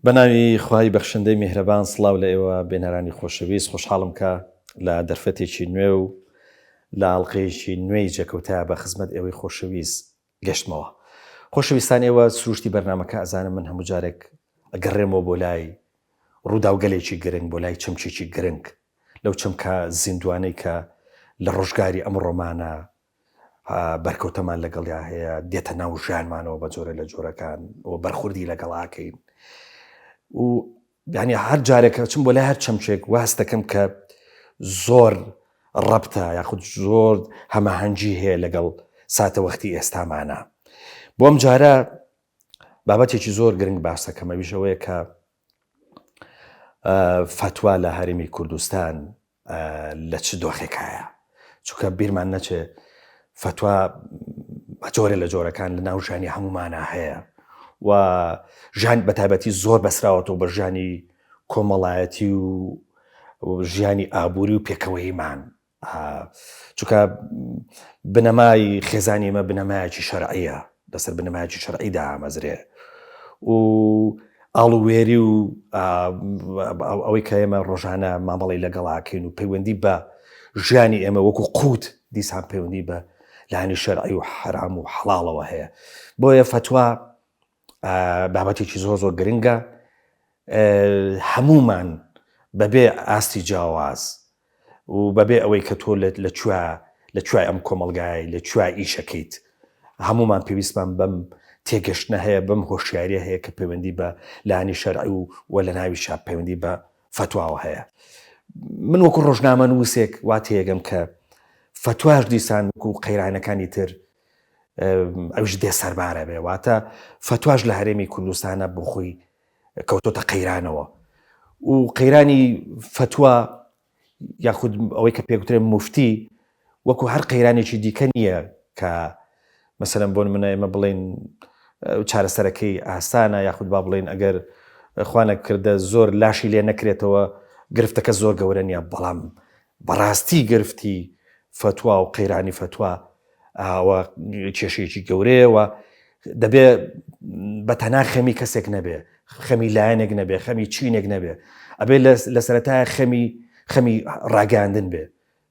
بەناوی خوای بەخشندەی میهرەبان سڵاو لە ئێوە بێنەرانی خۆشەویست خۆشحاڵم کە لە دەرفەتێکی نوێ و لە ئاڵلقەیەکی نوێی جێکەوتایە بە خزمەت ئێوەی خۆشەویست گەشتمەوە. خۆشەویستان ئێوە سروشتی بەرنامەکە ئەزانم من هەموو جارێک ئەگەڕێمەوە بۆ لای ڕووداوگەلێکی گرنگ بۆ لای چەمکێکی گرنگ لەو چەمکە زیندوانەی کە لە ڕۆژگاری ئەم ڕۆمانە بەرکەوتەمان لەگەڵیا هەیە دێتە ناو ژیانمانەوە بە جۆرە لە جۆرەکان و بەرخوردی لەگەڵاکەین و یعنی هەر جارێکە چم بۆ لای هەر چەمچێک واز دەکەم کە زۆر ڕەبتە یاخود زۆر هەماهەنگی هەیە لەگەڵ ساتە وەختی ئێستامانە. بۆ ئەم جارە بابەتێکی زۆر گرنگ باس دەکەم، ئەویشەوەیە کە فتوا لە هەرێمی کوردستان لە چ دۆخێکایە، چونکە بیرمان نەچێ فتوا جۆرە لە جۆرەکان لە ناو ژانی هەمومانە هەیە و ژان بەتایبەتی زۆر بەسراوەتەوە بە ژانی کۆمەڵایەتی و ژیانی ئابووری و پێکەوەیمان، چونکە بنەمای خێزانی ئێمە بنەمایەکی شەرعیە، لەسەر بنەمایەکی شەرعیدا ئامەزرێ و ئاڵوێری و ئەوەی کە ئێمە ڕۆژانە مامەڵی لەگەڵاکەین و پەیوەندی بە ژیانی ئێمە وەکو قووت دیسان پەیوەندی بە لانی شەرعی و حرام و حەڵاڵەوە هەیە. بۆیە فتوا بابەتێکی زۆر زۆر گرنگە، هەمومان بەبێ ئاستی جیاواز و بەبێ ئەوەی کە تۆ لە کوێ ئەم کۆمەلگای لە کوێ ئیشەکەیت هەمومان پێویستمان بەم تێگەشتنە هەیە، بەم هۆشیاریە هەیە کە پەیوەندی بە لانی شەرعی و لە ناوی شاب پەیوەندی بە فتواوە هەیە. من وەکو ڕۆژنامە نووسێک وا تێگەم کە فتواش دیسان وەکو قەیرانەکانی تر ئەوش دێ سەربارە بێ، واتە فتواش لە هەرێمی کوردستانە بۆ خۆی کەوتۆتە قەیرانەوە و قەیرانی فتوا یاخود ئەوەی کە پێگوترێ مفتی وەکو هەر قەیرانێکی دیکە نییە کە مەسەلەن بۆن منە ئێمە بڵێن چارەسەرەکەی ئاسانە، یاخود با بڵێن ئەگەر خوانە کردە زۆر لاشی لێ نەکرێتەوە گرفتەکە زۆر گەورە نیە، بەڵام بەڕاستی گرفتی فتوا و قەیرانی فتوا ئەوە کێشەیەکی گەورەیەوە، دەبێ بەتەنها خەمی کەسێک نەبێ، خەمی لایەنێک نەبێ، خەمی چینێک نەبێ، ئەبێ لە سەرەتایە خەمی ڕاگەاندن بێ،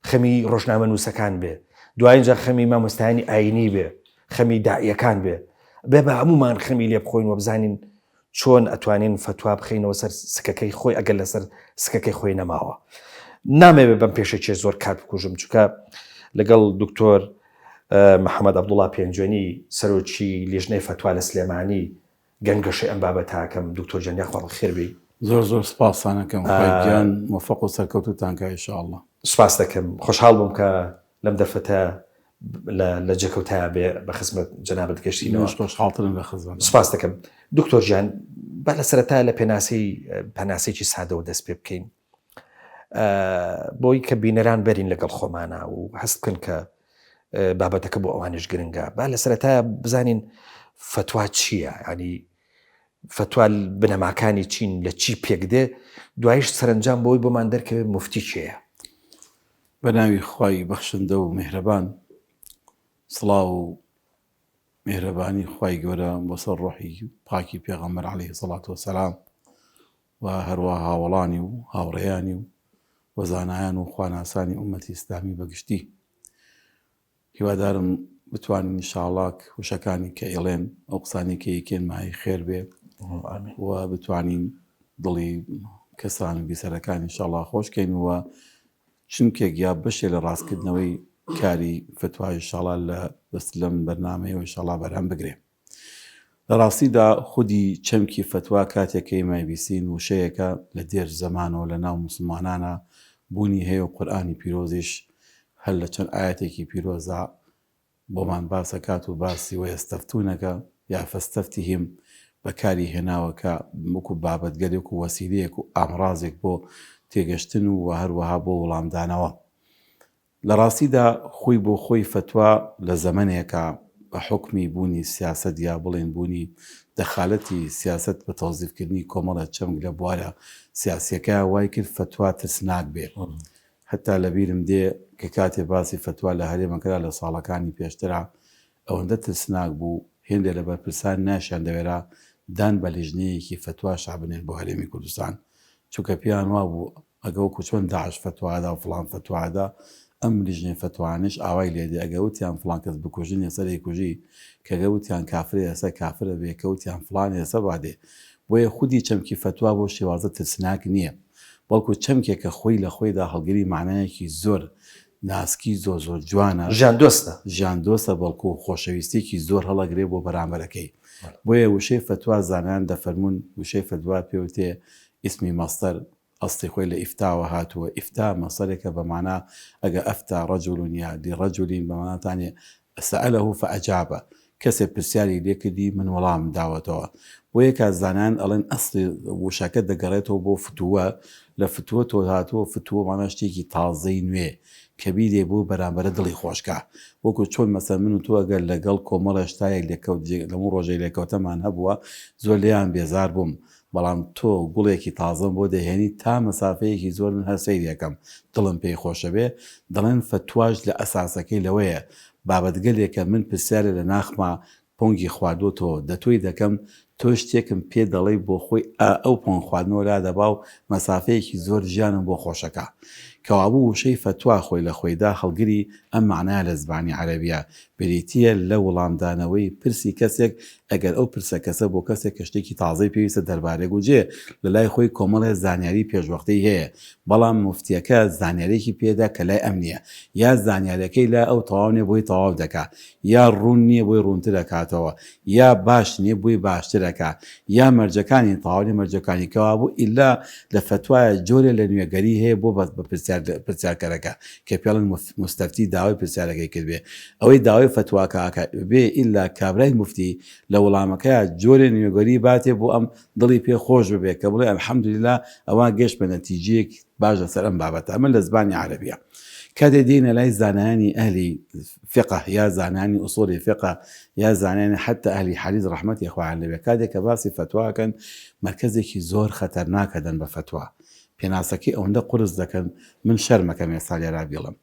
خەمی ڕۆژنامە نووسەکان بێ، دوای اینجا خەمی مامۆستایانی ئاینی بێ، خەمی داعیەکان بێ، بێ بە هەمومان خەمی لێ بخۆین و بزانین چۆن ئەتوانین فتوا بخینەوە سەر سکەکەی خۆی ئەگەر لەسەر سکەکەی خۆی نەماوە. نامەوێ بەم پێشەکێ زۆر کات بکوژم، چونکە لەگەڵ دکتۆر محەممەد عەبدوڵڵا پێنجوێنی سەرۆکی لێژنەی فتوا لە سلێمانی گەنگەشەی ئەم بابەتاکەم. دکتۆر جەنیا خۆڵ خێر بی. زۆر سپاسانەکەم گیان موفق و سەرکەوتوتانکە ئینشاءالله. سپاس دەکەم، خۆشحاڵ بووم کە لەم دەرفەتە لە جێکەوتایە بێ بە خزمەت جەنابەت گەشتینەوە. خۆشحاڵترم لە خزمەت. سپاس دەکەم دکتۆر جیان، با لە سەرەتا لە پەناسەیەکی سادەوە دەست پێ بکەین بۆی کە بینەران بەرین لەگەڵ خۆمانە و هەست بکەن کە بابەتەکە بۆ ئەوانش گرنگە. با لە سەرەتا بزانین فتوا چییە، ینی فتوا بنەماکانی چین لە چی پێک دێ، دوایش سەرنجام بۆی بۆمان دەرکەوێت مفتی چییە. بە ناوی خوای بەخشندە و میهرەبان، سڵاو و میهرەبانی خوای گەورە بەسەر ڕۆحی پاکی پێغەمبەر عەلەیهی سەڵات وەسەلام و هەروەها هاوڵانی و هاوڕێیانی و وەزانایان و خواناسانی ئومەتی ئیسلامی بەگشتی. هیوادارم بتوانین ئینشاءڵڵا وشەکانی کە ئێڵێن ئەو قسانی کە یەکێن مای خێر بێ و بتوانین دڵی کەسان و بیسەرەکان ئینشاءڵڵا خۆشکەین و چونکێک یا بەشێ لە ڕاستکردنەوەی کاری فتوای ئینشاءڵڵا لە دەست لەم بەرنامەیەوە ئینشاءڵڵا بەرهەم بگرێ. لە ڕاستیدا خودی چەمکی فتوا کاتێکەی مایبیسین وشەیەکە لە دێر زەمانەوە لە ناو موسڵمانانە بوونی هەیە و قورئانی پیرۆزیش هەر لە چەند ئایەتێکی پیرۆزە بۆمان باسەکات و باسی وەیەستەفتونەکە یا فەستەفتیهم بەکاری هێناوەکە وەکو بابەتگەلێک و وەسیلەیەک و ئامڕازێک بۆ تێگەشتن و هەروەها بۆ وەڵامدانەوە. لە ڕاستیدا خۆی بۆ خۆی فتوا لە زەمنێکە بە حکمی بوونی سیاسەت یا بڵێن بوونی دەخالەتی سیاست بە تەوزیفکردنی کۆمەڵە چەمک لە بوارە سیاسیەکە وای کرد فتوا ترسناک بێ. حتا لەبیرم دێ کە کاتێ باسی فتوا لە هەرێمەکەدا لە ساڵەکانی پێشترا ئەوەندە ترسناک بوو، هێندێک لە بەرپرسان ناشیان دەوێرا دان بە لیژنەیەکی فتوا شعبنێن بۆ هەرێمی کوردستان چونکە پێیان وا بوو ئەگەوەکو چۆن داعش فتوادا و فڵان فتوادا ئەم لیژنەی فتوانش ئاوای لێدێ ئەگەوتیان فڵان کەس بکوژن ێسەری کوژی کەگەوتیان کافرە ێستا کافرە بێ کەوتیان فڵان ێسە بادێ بۆیە خودی چەمکی فتوا بۆ شێوازە ترسناک نییە بەڵکو چەمکێکە خۆی لە خۆیدا هەڵگری معنایەکی زۆر ناسکی زۆر زۆر جوانە ژیان دۆستە بەڵکو خۆشەویستێکی زۆر هەڵەگرێ بۆ بەرامبەرەکەی بۆیە وشەی فتوا زانان دەفەرمونون وشەی فتوا پێوتێ ئیسمی مەستەر ئەستی خۆی لە ئیفتاوە هاتووە ئیفتا مەسەرێکە بەمانە ئەگە ئەفتا ڕەجولونیا دی ڕەجولین بەماناتانێ سەئەلەهو فەئەجابە کەسێک پرسیاری لێکردی من وەڵام داوەتەوە بۆ یەکە زانان ئەڵێن ئەسڵی وشەکە دەگەڕێتەوە بۆ فتووە لە فتووە تۆ هاتووە فتووەمانە شتێکی تازەی نوێ کە بیدێ بۆ بەرامبەرە دڵی خۆشکە وەکو چۆن مەسە من و تۆ ئەگەر لەگەڵ کۆمەڵە شتایەک لەکەوت لەموو ڕۆژەی لێکەوتەمان هەبووە زۆر لێیان بێزار بووم بەڵام تۆ گوڵێکی تازەم بۆ دەهێنی تا مەسافەیەکی زۆر من هەر سەیری یەکەم دڵم پێی خۆشە بێ دەڵێن فتواش لە ئەساسەکەی لەوەیە بابەتگەلێکە من پرسیارە لە ناخما پۆنگی خواردۆتەوە دەتۆی دەکەم تۆ شتێکم پێ دەڵێ بۆ خۆی ئەو پۆن خواردنەوە لا دەبا و مەسافەیەکی زۆر ژیانم بۆ خۆشەکە کەوابوو وشەی فتوا خۆی لە خۆیدا هەڵگری ئەم معنایە لە زبانی عەرەبیە بریتیە لە وەڵامدانەوەی پرسی کەسێک ئەگەر ئەو پرسە کەسە بۆ کەسێک کە شتێکی تازەی پێویستە دەربارەی گوجێ لە لای خۆی کۆمەڵێ زانیاری پێشوەختەی هەیە بەڵام مفتیەکە زانیارێکی پێدا کە لای ئەم نییە یا زانیارەکەی لا ئەو تەواو نیە بۆی تەواو دەکا یا ڕوون نییە بۆی ڕوونتر دەکاتەوە یا باش نییە بۆی باشترەکە یا مەرجەکانی تەواوی مەرجەکانی کەوابوو ئیلا لە فتوایە جۆرێ لە نوێگەری هەیە بۆ بە پرسیارکەرەکە کە پێڵن مستەفتی داوای پرسیارەکەی کردبێ ئەوەی داوای فتواکە بێ ئیلا کابرای مفتی لە وەڵامەکەیە جۆرێ نوێگەری باتێ بۆ ئەم دڵی پێ خۆش ببێ کە بڵێ ئەلحەمدولیلا ئەوان گەشت بە نەتیجەیەک باش لەسەر ئەم بابەتە ئەمە لە زبانی عەرەبیە کاتێ دێنە لای زانایانی ئەهلی فقه یا زانانی ئوسوڵی فقه یا زانانی حتى ئەهلی حەدیث ڕەحمەتی خوایان لەبێ کاتێک کە باسی فتواکەن مرکزێکی زۆر خەتەرناکە دەن بە فتوا پێناسەکەی ئەوەندە قورس دەکەن من شەرمەکەم ێستا لێرا بێڵم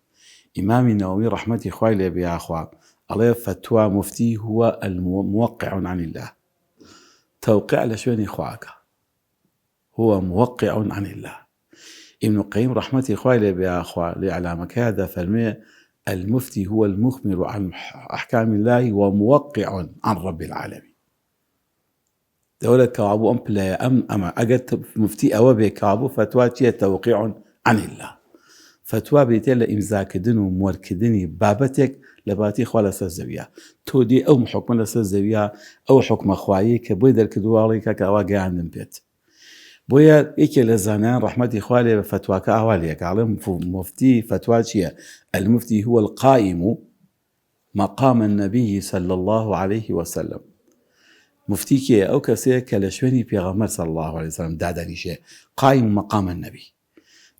ئیمامی نەوەوی ڕەحمەتی خوای لێ بێ ئاخوا ئەڵێ فتوا مفتی هو الموقع عن الله توقيع لە شوێنی خواکە هو موقع عن الله ابن القيم رحمته خوای لێ بێ ئاخوا لێ علامەکەیدا فەرمێ المفتي هو المخبر عن أحكام الله وموقع عن رب العالمين دولة كابو أم بلا أما أجد مفتي أو بكابو فتوى توقيع عن الله فتوى بيتل إمزا كدن ومور كدني بابتك لباتي خوالة الزاوية تودي أو حكم لسه الزاوية أو حكم خوايي كبيدر كدوالي كأواجع عندن بيت بويا إيك لزانان رحمتي خوالي فتوى كأوالي كعلم مفتي فتوى شيء المفتي هو القائم مقام النبي صلى الله عليه وسلم مفتي كي أو كسي كالشوني بيغمر صلى الله عليه وسلم دادني شيء قائم مقام النبي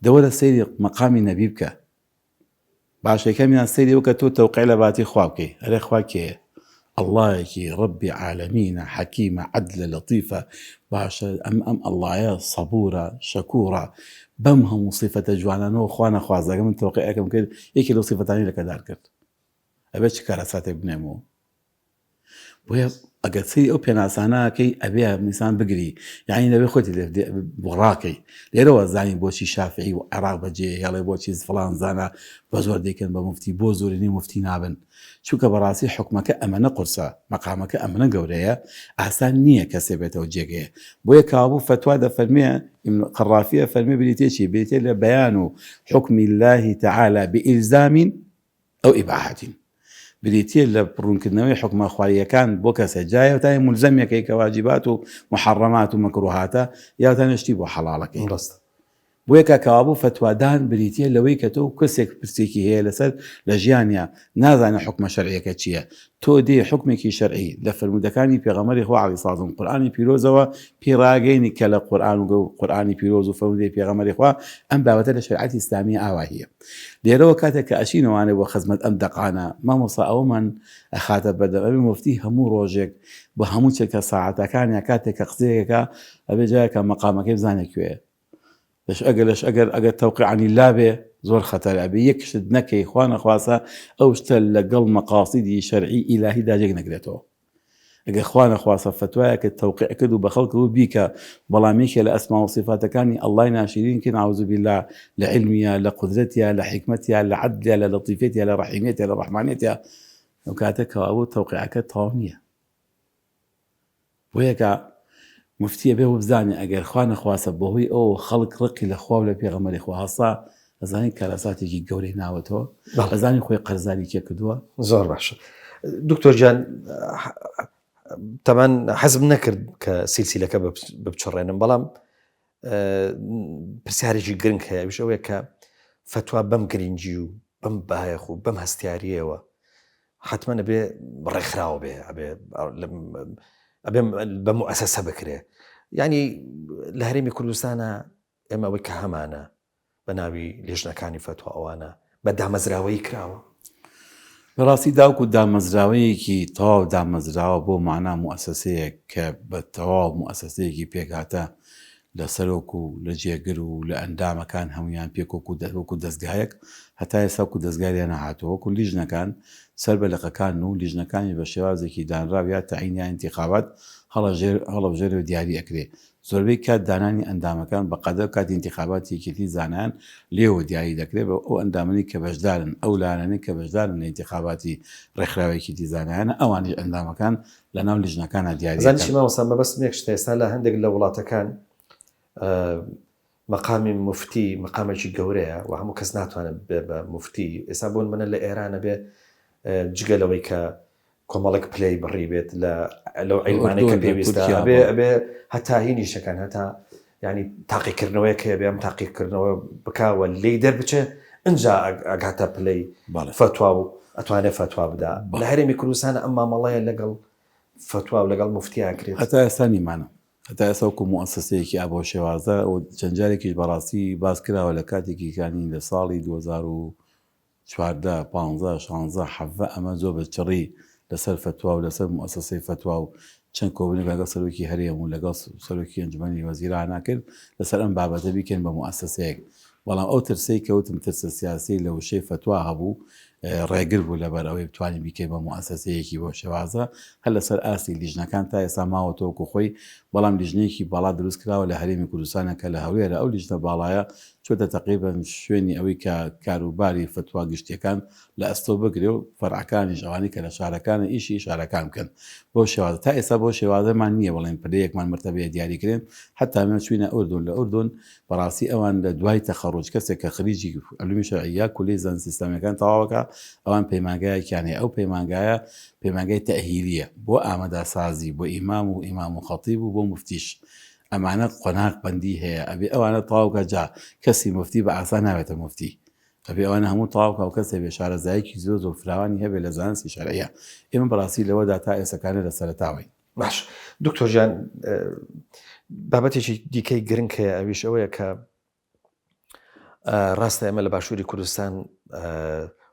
دولة سيدي مقام النبي بك باشا كم سيدي وكتو توقع لباتي خوابكي أري خواكي الله كي ربي عالمين حكيمة عدل لطيفة باشا أم الله يا صبورة شكورة بمهم صفة جوانا نو خوانا خوازا من توقعكم كده يكي لو صفة تانية لك دار كرت أبيتش كارساتي بنمو وهي ئەگەر سری ئەو پێناسانەکەی ئەبێ میسان بگری یعنی دەبێ خۆتی بڕاکەی لێرەوە زانی بۆچی شافعی و عێراق بەجێ هێڵێ بۆچی فڵان زانە بە زۆر دەیکەن بە مفتی بۆ زۆرینی مفتی نابن چونکە بەڕاستی حکومەکە ئەمەنە قورسە مەقامەکە ئەمەنە گەورەیە ئاسان نییە کەسێ بێتەوە جێگەیە بۆیە کابوو فتوا دەفەرمێ قەڕافیە فەرمێ بریتێکی بێتێ لە بەیان و حکمی الله تعالى بإلزام أو إباحة بريتي لبرونكنوي حكم أخواريكان بوكا جاية وتاني ملزمية كواجبات ومحرمات ومكروهات يا تاني اشتبه حلالك بويكا كابو فتوى دان بريتي لويكتو كسك برسيكي هي لسر لجيانيا نازعنا حكم شرعي كتشيا تو دي حكمك شرعي لفر مدكاني في غمري هو على صادم قرآني بيروزوا بيراجيني كلا قرآن وقرآني بيروز وفودي في غمري هو أم بعوتنا شرعات إسلامية آواهية ليرو كاتك أشين وأنا وخزمة أم دقانا ما مصا أو من أخاتب بدأ أبي مفتي همو روجك بهمو شركة ساعة كان يكاتك أخزيك أبي جاك مقام كيف زانك ليش أجر توقيع عن الله به زور خطر أبي يكشد نكي إخوان أخواسا أو اشتل لقل مقاصدي شرعي إلهي دا جيك نقريتو ئەگە خوا نەخواسە فتوایەکە تەوقیع کرد و بە خەڵک و بیکە بەڵامێکە لە ئەسما و صفاتەکانی ئەڵڵای ناشرین کە نەعوذ بالله لە علمیە لە قودرەتیە لە حیکمەتیە لە عەدلە لە لەطیفەتیە لە ڕەحیمەتیە لە ڕەحمانەتیە ئەو کاتە کەوابوو تەوقیعەکە تەواو نییە. بۆیەکە مفتیە بێ و بزانێ ئەگەر خوا نەخواسە بەهۆی ئەو خەڵک ڕقی لە خوا و لە پێغەمبەری خوا هەستا ئەزانین کارەساتێکی گەورەی ناوەتەوە ئەزانین خۆی قەرزاری کێ کردووە. زۆر باشە دکتۆر گیان تەمان حەزم نەکرد کە سیلسیلەکە بچڕێنم بەڵام پرسیارێکی گرنگ هەیە وش ئەوەیە کە فتوا بەم گرنگی و بەم بەهایەخ و بەم هەستیاریەوە حتممە نەبێ ڕێکخراوە بێ ئەبێ بە موئەسەسە بکرێ یعنی لە هەرێمی کوردستانە ئێمە ئەوەی کە هەمانە بە ناوی لێژنەکانی فتوا ئەوانە بە دامەزراوەی کراوە. بەڕاستی داوکو دامەزراوەیەکی تەواو دامەزراوە بۆ معنا موئەسەسەیەک کە بە تەواو موئەسەسەیەکی پێکهاتە لە سەرۆک و لە جێگر و لە ئەندامەکان هەمویان پێکۆکو دەستگایەک هەتا ئێساکو دەستگاریان نەهاتەوە وەکو لیژنەکان سەر بەلەقەکان و لیژنەکانی بە شێوازێکی دانراو یا تەعینیان انتیخابات هەڵەبژێرە و دیاری ئەکرێ زۆربەی کات دانانی ئەندامەکان بەقەدەر کات انتیخاباتی یەکێتی زانایان لێوە دیاری دەکرێت بە ئەو ئەندامانی کە بەشدارن ئەو لانەی کە بەشدارن لە انتیخاباتی ڕێکخراوێکی زانایانە ئەوانی ئەندامەکان لە ناو لیژنەکانە دیاری زانشی مامۆستا مەبەست مێک شتە ئێستا لە هەندێک لە وڵاتەکان مەقامی مفتی مەقامێکی گەورەیە و هەموو کەس ناتوانێت بێ بە مفتی ئێستا بۆن منە لە ئێرانە بێ جگەلەوەی کە کۆمەڵێک پلەی بڕی بێت لەو عیلمانەی کە پێویستە ئەبێ هەتا هینیشەکان هەتا ینی تاقیکردنەوەی کە بێم تاقیکردنەوە بکاوە لێی دەربچێ ئەنجا ئەگاتە پلەی فتوا و ئەتوانێت فتوا بدا لە هەرێمی کوردستانە ئەم مامەڵەیە لەگەڵ فتوا و لەگەڵ مفتیان کرێت هەتا ئێستا نیمانە هەتا ئێساوکو موئەسەسەیەکی ئابۆ شێوازە و چەندجارێکیش بەڕاستی باس کراوە لە کاتێکی کانی لە ساڵی 2014 15 16 17 ئەمە زۆر بەچڕی لەسەر فتوا و لەسەر موئەسەسەی فتوا و چەند کۆبنێک لەگەڵ سەرۆکی هەرێم و لەگەڵ سەرۆکی ئەنجومەنی وەزیرانە کرد لەسەر ئەم بابەتە بیکەن بە موئەسەسەیەک بەڵام ئەو ترسەی کەوتم ترسە سیاسی لە وشەی فتوا هەبوو ڕێگر بوو لەبەر ئەوەی بتوانین بیکەین بە موئەسەسەیەکی بۆ شێوازە هەر لەسەر ئاستی لیژنەکان تا ئێستا ماوەتەوەکو خۆی بەڵام لیژنەیەکی باڵا دروست کراوە لە هەرێمی کوردستانە کە لە هەولێرە ئەو لیژنە باڵایە چۆتە تەقریبەن شوێنی ئەوەی کە کاروباری فتوا گشتیەکان لە ئەستۆ بگرێ و فەرعەکانی ئەوانی کە لە شارەکانە ئیشی شارەکان بکەن بۆ شێوازە تا ئێستا بۆ شێوازەمان نییە بەڵێن پلەیەکمان مرتبەیە دیاریکرێن حتا ئەمە چوینە ئوردون لە ئوردون بەڕاستی ئەوان لە دوای تەخەڕوج کەسێک کە خریجی علومی شەرعیە کولەی زانست سیستەمیەکان تەواوەکە ئەوان پەیمانگایەکیانێ ئەو پەیمانگایە پەیمانگای تەئهیلیە بۆ ئامادەسازی بۆ ئیمام و ئیمام و خەتیب و بۆ مفتیش ئەمانە قۆناق بەندی هەیە ئەبێ ئەوانە تەواوکە جا کەسی مفتی بە ئاسان ناوێتە مفتی ئەبێ ئەوانە هەموو تەواوکە و کەسێ بێ شارەزایەکی زۆر فراوانی هەبێ لە زانستی شەرعیە ئێمە بەڕاستی لەوەدا تا ئێسەکانە لە سەرەتاوین. باش دکتۆر جان بابەتێکی دیکەی گرنگ هەیە ئەویش ئەوەیە کە ڕاستە ئێمە لە باشووری کوردستان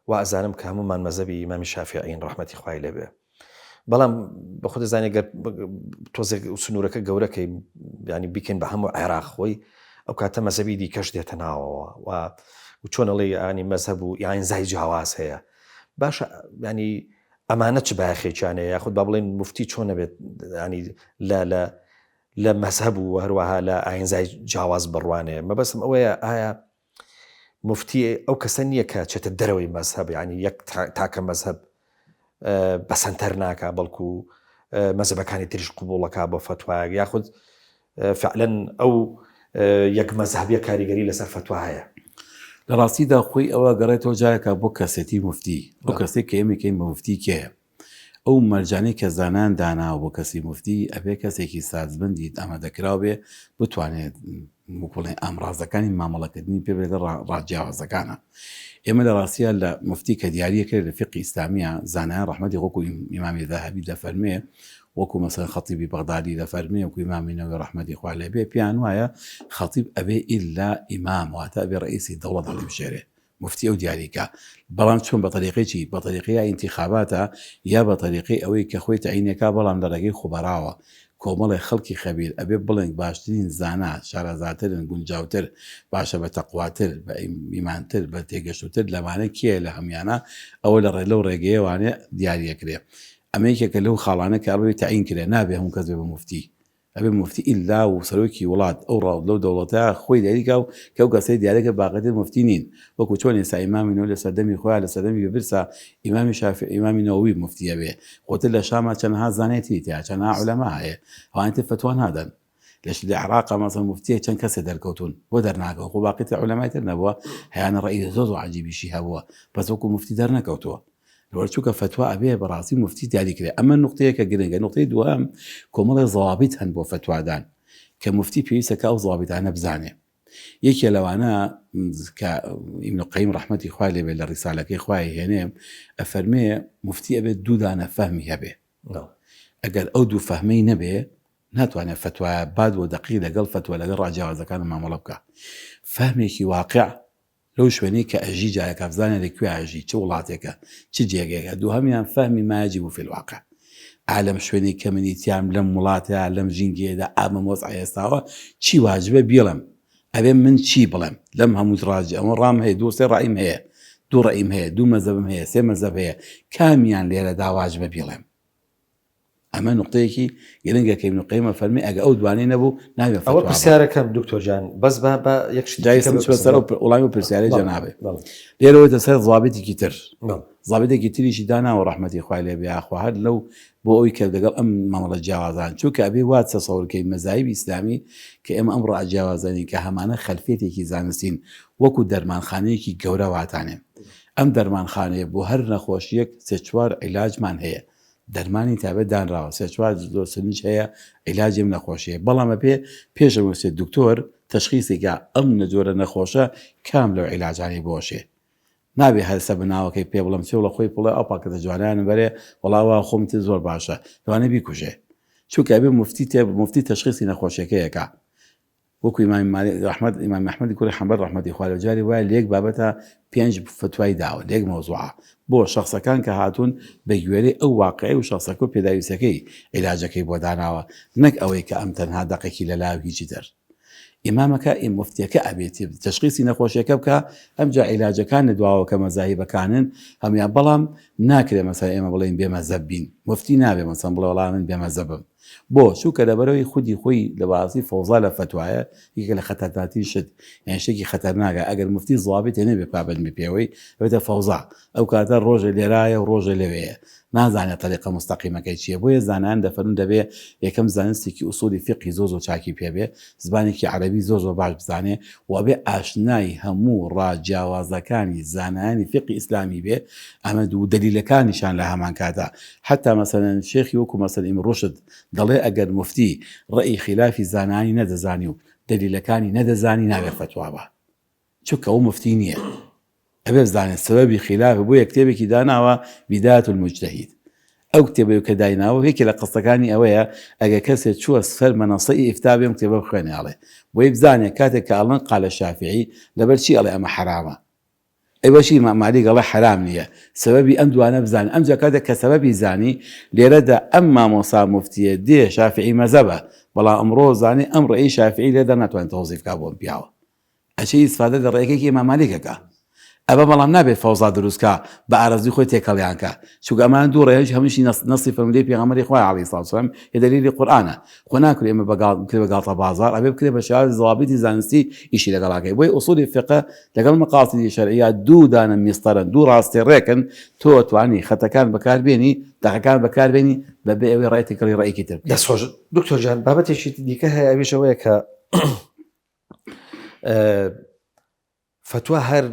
وا ئەزانم کە هەمومان مەزەبی ئیمامی شافعین ڕەحمەتی خوای لێبێ بەڵام بە خۆ دەزانێت گەر تۆزێک سنوورەکە گەورەکەی ینی بیکەین بە هەموو عێراق خۆی ئەو کاتە مەزەبی دیکەش دێتە ناوەوە و چۆنەڵێ ینی مەزهب و یاین زای جیاواز هەیە باشە ینی ئەمانە چ باخێکیانەیە یاخود با بڵێن مفتی چۆنە بێت ینی لە مەزهب و هەروەها لە ئاینزای جیاواز بڕوانێ مەبەستم ئەوەیە ئایا مفتی ئەو کەسە نییە کە چێتە دەرەوەی مەزهب ینی یەک تاکە مەزهب بەسەنتەر ناکە بەڵکو مەزهبەکانی تریش قبوڵەکە بۆ فتوایەک یاخود فعلەن ئەو یەک مەزهبیە کاریگەری لەسەر فتوا هەیە. لە ڕاستیدا خۆی ئەوە گەڕێتەوە جارێکە بۆ کەسێتی مفتی بۆ کەسێک کە ئێمەکەین بە مفتی کێیە ئەو مەرجانەی کە زانان داناوە بۆ کەسی مفتی ئەبێ کەسێکی سازبندی ئامادەکراو بێ بتوانێت بڵێن ئامڕازەکانی مامەڵەکردنی پێ بێت ڕاجیاوازەکانە. ئێمە لە ڕاستیە لە مفتی کە دیاریەکرد لە فقی ئیسلامیە زانایان ڕەحمەتی وەکو ئیمامی ذەهەبی دەفەرمێ وەکو مەسەڵەن خەتیبی بەغدادی دەفەرمێ وەکو ئیمامی نەووی ڕەحمەتی خوا لێبێ پێیان وایە خەتیب ئەبێ ئیلا ئیمام واتە ئەبێ ڕئیسی دەوڵەت هەڵبژێرێ مفتی ئەو دیاریکە بەڵام چۆن بە طریقێکی بە طریقی ئینتیخاباتە یا بە طریقی ئەوەی کە خۆی تەعینەکە بەڵام لە ڕێگەی خوبەراوە کۆمەڵی خەڵکی خەبیر ئەبێ بڵێن باشترین زانا شارەزاترن گونجاوتر باشە بە تەقواتر بە ئیمانتر بە تێگەشتوتر لەمانە کێ لە هەمیانە ئەوە لە ڕێ لەو ڕێگەیەوانێ دیاریەکرێ ئەمەیەکێکە لەو خاڵانە کە ئەڵێ تعین کرێ نابێ هەموو کەس بێ بە مفتی ئەبێ مفتی ئیلا و سەرۆکی وڵات ئەو ڕاو لەو دەوڵەتە خۆی دیاریکا و کە ئەو کەسەی دیارەکە باقەتر مفتی نین وەکو چۆن ئێستا ئیمامی لە سەردەمی خۆیان لە سەردەمی بەرسا ئیمامی شافعی ئیمامی نەوەوی مفتیە بێ خۆتر لە شامە چەندها زانێتی تیا چەندها عولەما هەیە ئەوانتر فتوا نادەن لەش لە عێراقا مەسەڵەن مفتیە چەند کەسە دەرکەوتون بۆ دەرناکەوە خۆ باقیتر عولەمای تر نەبووە هەیانە ڕەئی زۆر عەجیبیشی هەبووە بەس وەکو مفتی دەرنەکەوتووە لەوەرچووکە فتوا ئەبێ بەڕاستی مفتی دیاری کرێ ئەمە نقطەیەکە گرنگە نقطەی دووەم کۆمەڵی ضوابط هەن بۆ فتوادان کە مفتی پێویستە کە ئەو ضوابطانە بزانێ یەکێ لەوانە کە ئیبن قەیم ڕەحمەتی خوای لێبێ لە ڕیسالەکەی خوای هێنێ ئەفەرمێ مفتی ئەبێت دوو دانە فەهمی هەبێ ئەگەر ئەو دوو فەهمەی نەبێ ناتوانێت فتوای باد و دقیق لەگەڵ فتوە لەگەڵ ڕاجیاوازەکان مامەڵە بکە فەهمێکی واقع لەو شوێنەی کە ئەژی جایەکە بزانێ لەکوێ ئاژی چه وڵاتێکە چ جێگەیەکە دووهەمیان فەهمی ما یەجیب فی الواقع عالم شوێنی کە منیتیام لەم وڵاتە لەم ژینگەیەدا ئامە مۆز ئێستاوە چی واجبە بیڵم ئەبێ من چی بڵێم لەم هەموو ڕاجی ئەمە ڕام هەیە دوو سێ ڕائیم هەیە دوو ڕائیم هەیە دوو مەزەبم هەیە سێ مەزەب هەیە کامیان لێرەدا واجبە بیڵێم ئەمە نقطەیەکی گرنگە کە ئیبن قەیم فەرمی ئەگە ئەو دوانەی نەبوو نابێ فتوا ئەوە پرسیارەکەم دکتۆر جان بەس بە یەکشت جایسەر وڵامی و پرسیارەی جەنابێ لێرەوەی سەر ضابطێکی تر ضابطێکی تریشی داناوە ڕەحمەتی خوای لێ بێ ئاخوا هەر لەو بۆ ئەوی کە لەگەڵ ئەم مامەڵە جیاوازان چونکە ئەبێ وات تەسەوورکەی مەزاهیب ئیسلامی کە ئێمە ئەمڕۆ ئاجیاوازانی کە هەمانە خەلفێتێکی زانستین وەکو دەرمانخانەیەکی گەورە واتانێ ئەم دەرمانخانەیە بۆ هەر نەخۆشیەک سێ چوار عیلاجمان هەیە دەرمانی تابێت دانراوە سێ چوار دۆسنج هەیە عیلاجیم نەخۆشیە بەڵامە پێشەوە سێ دکتۆر تەشخیصێکە ئەم نەجۆرە نەخۆشە کام لەو عیلاجانی بۆشێ نابێ هەرسە بناوەکەی پێ بڵم چێ لە خۆی پڵێ ئەو پاکەتە جوانیان بەرێ وڵاوە خۆمتی زۆر باشە لەوانە بیکوژێ چونکە ئەبێ مفتی تەشخیصی نەخۆشیەکەیەکە وەکو ئیمام ئەحمەدی کوڕی حەنبەل ڕەحمەتی خوا لێ جاری وایە لێک بابەتە 5 فتوای داوە لێک مەوزوعە بۆ شخصەکان کە هاتوون بە گوێرەی ئەو واقعی و شخصەکە و پێداویستەکەی عیلاجەکەی بۆ داناوە نەک ئەوەی کە ئەم تەنها دەقێکی لەلاو هیچی تر ئیمامەکە مفتیەکە ئەبێتی تەشخیصی نەخۆشیەکە بکە ئەمجا عیلاجەکان دواوە کە مەزاهیبەکانن هەمیان بەڵام ناکرێ مەسەلا ئێمە بڵێن بێمەزەب بین مفتی نابێ مەسەڵەن بڵێ وەڵام من بێمەزەبم بۆ چووکە لەبەرەوەی خودی خۆی لە باسی فەوزا لە فتوایە یەکێک لە خەتەرناتی شت یان شتێکی خەتەرناکە ئەگەر مفتی ضابط نەبێ پابند بێ پێوەی ئەوێتە فەوزا ئەو کاتە ڕۆژە لێرایە و ڕۆژە لەوەیە نازانێت طریقە مستەقیمەکەی چییە بۆیە زانان دەفەرمون دەبێ یەکەم زانستێکی ئوسولی فقهی زۆر چاکی پێبێ زبانێکی عەرەبی زۆر باش بزانێ و بێ ئاشنای هەموو ڕاجیاوازەکانی زانایانی فقهی ئیسلامی بێ ئەمە دوو دەلیلەکانیشان لە هەمان کاتە حتا مەسەلەن شێخی وەکو مەسەل ئیبن ڕوشد دەڵێ ئەگەر مفتی ڕەئی خلافی زانانی نەدەزانی و دەلیلەکانی نەدەزانی نابێت فتوا بە چونکە ئەو مفتی نییە ئەبێ بزانێت سەبەبی خلافە بۆ یە کتێبێکی داناوە بیدایەت المجتهید ئەو کتێبە کە دایناوە یەکێ لە قسەکانی ئەوەیە ئەگە کەسێک چووە سەر مەنەسەی ئیفتا بێم کتێبە بخوێنێ ئەڵێ بۆی بزانێت کاتێک کە ئەڵێن قالە شافعی لەبەر چی ئەڵێ ئەمە حرامە ئەی بەشی ئیمام مالیک ئەڵێ حرام نییە سەبەبی ئەم دوانە بزانێ ئەمجا کاتێک کە سەبەبی زانی لێرەدا ئەم مامۆسا مفتیە دێ شافعی مەزەبە بەڵام ئەمڕۆ زانی ئەم ڕێی شافعی لێدا ناتوانێت تەوزیف بکات بۆم پیاوە ئەچی ئیسفادە لە ڕێیەکێکی ئیمام مالیکەکە ئەبە بەڵام نابێت فەوزا دروستکە بە ئارەزوی خۆی تێکەڵیانکە چونکە ئەمان دوو ڕێژ هەمووشی نەسی فەرمودەی پێغەمبەری خوا عەلەیهی سڵاتو وسەلام هی دەلیلی قورئانە خۆ ناکرێ ئێمە بکرێ بە گاڵتە بازار ئەبێ بکرێ بە شێوازی ضوابطی زانستی ئیشی لەگەڵاکەی بۆی ئوسولی فقه لەگەڵ مەقاصیدی شەرعیە دوو دانە میسطەرن دوو ڕاستی ڕێکن تۆ توانی خەتەکان بەکاربێنی دەقەکان بەکاربێنی بەبێ ئەوەی ڕێیەکەڵی ڕێیەکی تر دەستخۆش دکتۆر جان بابەتێکی دیکە هەیە ئەویشەوەیە کە فتوا هەر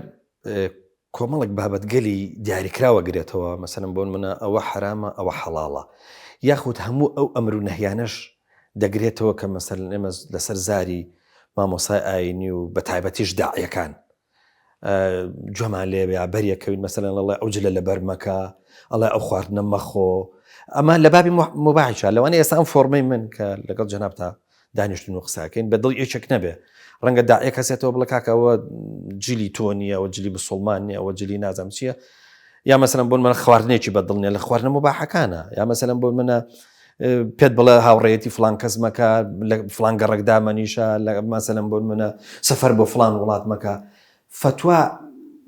کۆمەڵک بابەتگەلی دیاریکراوە گرێتەوە مەسەلەن بۆن منە ئەوە حرامە ئەوە حەڵاڵە یاخود هەموو ئەو ئەمر و نەهیانەش دەگرێتەوە کە مەسەلەن ئێمە لەسەر زاری مامۆسای ئاینی و بە تایبەتیش داعیەکان جۆمان لێبێ بەریەکەوین مەسەلەن ئەڵێ ئەو جلە لەبەر مەکە ئەڵێ ئەو خواردنە مەخۆ ئەمە لە بابی مباحشە لەوانەیە ئێستا ئەم فۆرمەی من کە لەگەڵ جەنابتا دانیشتون و قساکەین بە دڵ یەکێک نەبێ ڕەنگە داعیە کەسێتەوە بڵێ کاکەوە جلی تۆ نییە ئەوە جلی مسڵمان نیە ئەوە جلی نازام چییە یا مەسەلەن بۆن منە خواردنێکی بەدڵنیە لە خواردنە مباحەکانە یا مەسەلەن بۆن منە پێت بڵێ هاوڕێیەتی فلان کەس مەکە لە فلان گەڕێکدا مەنیشە لە مەسەلەن بۆن منە سەفەر بۆ فلان وڵات مەکە فتوا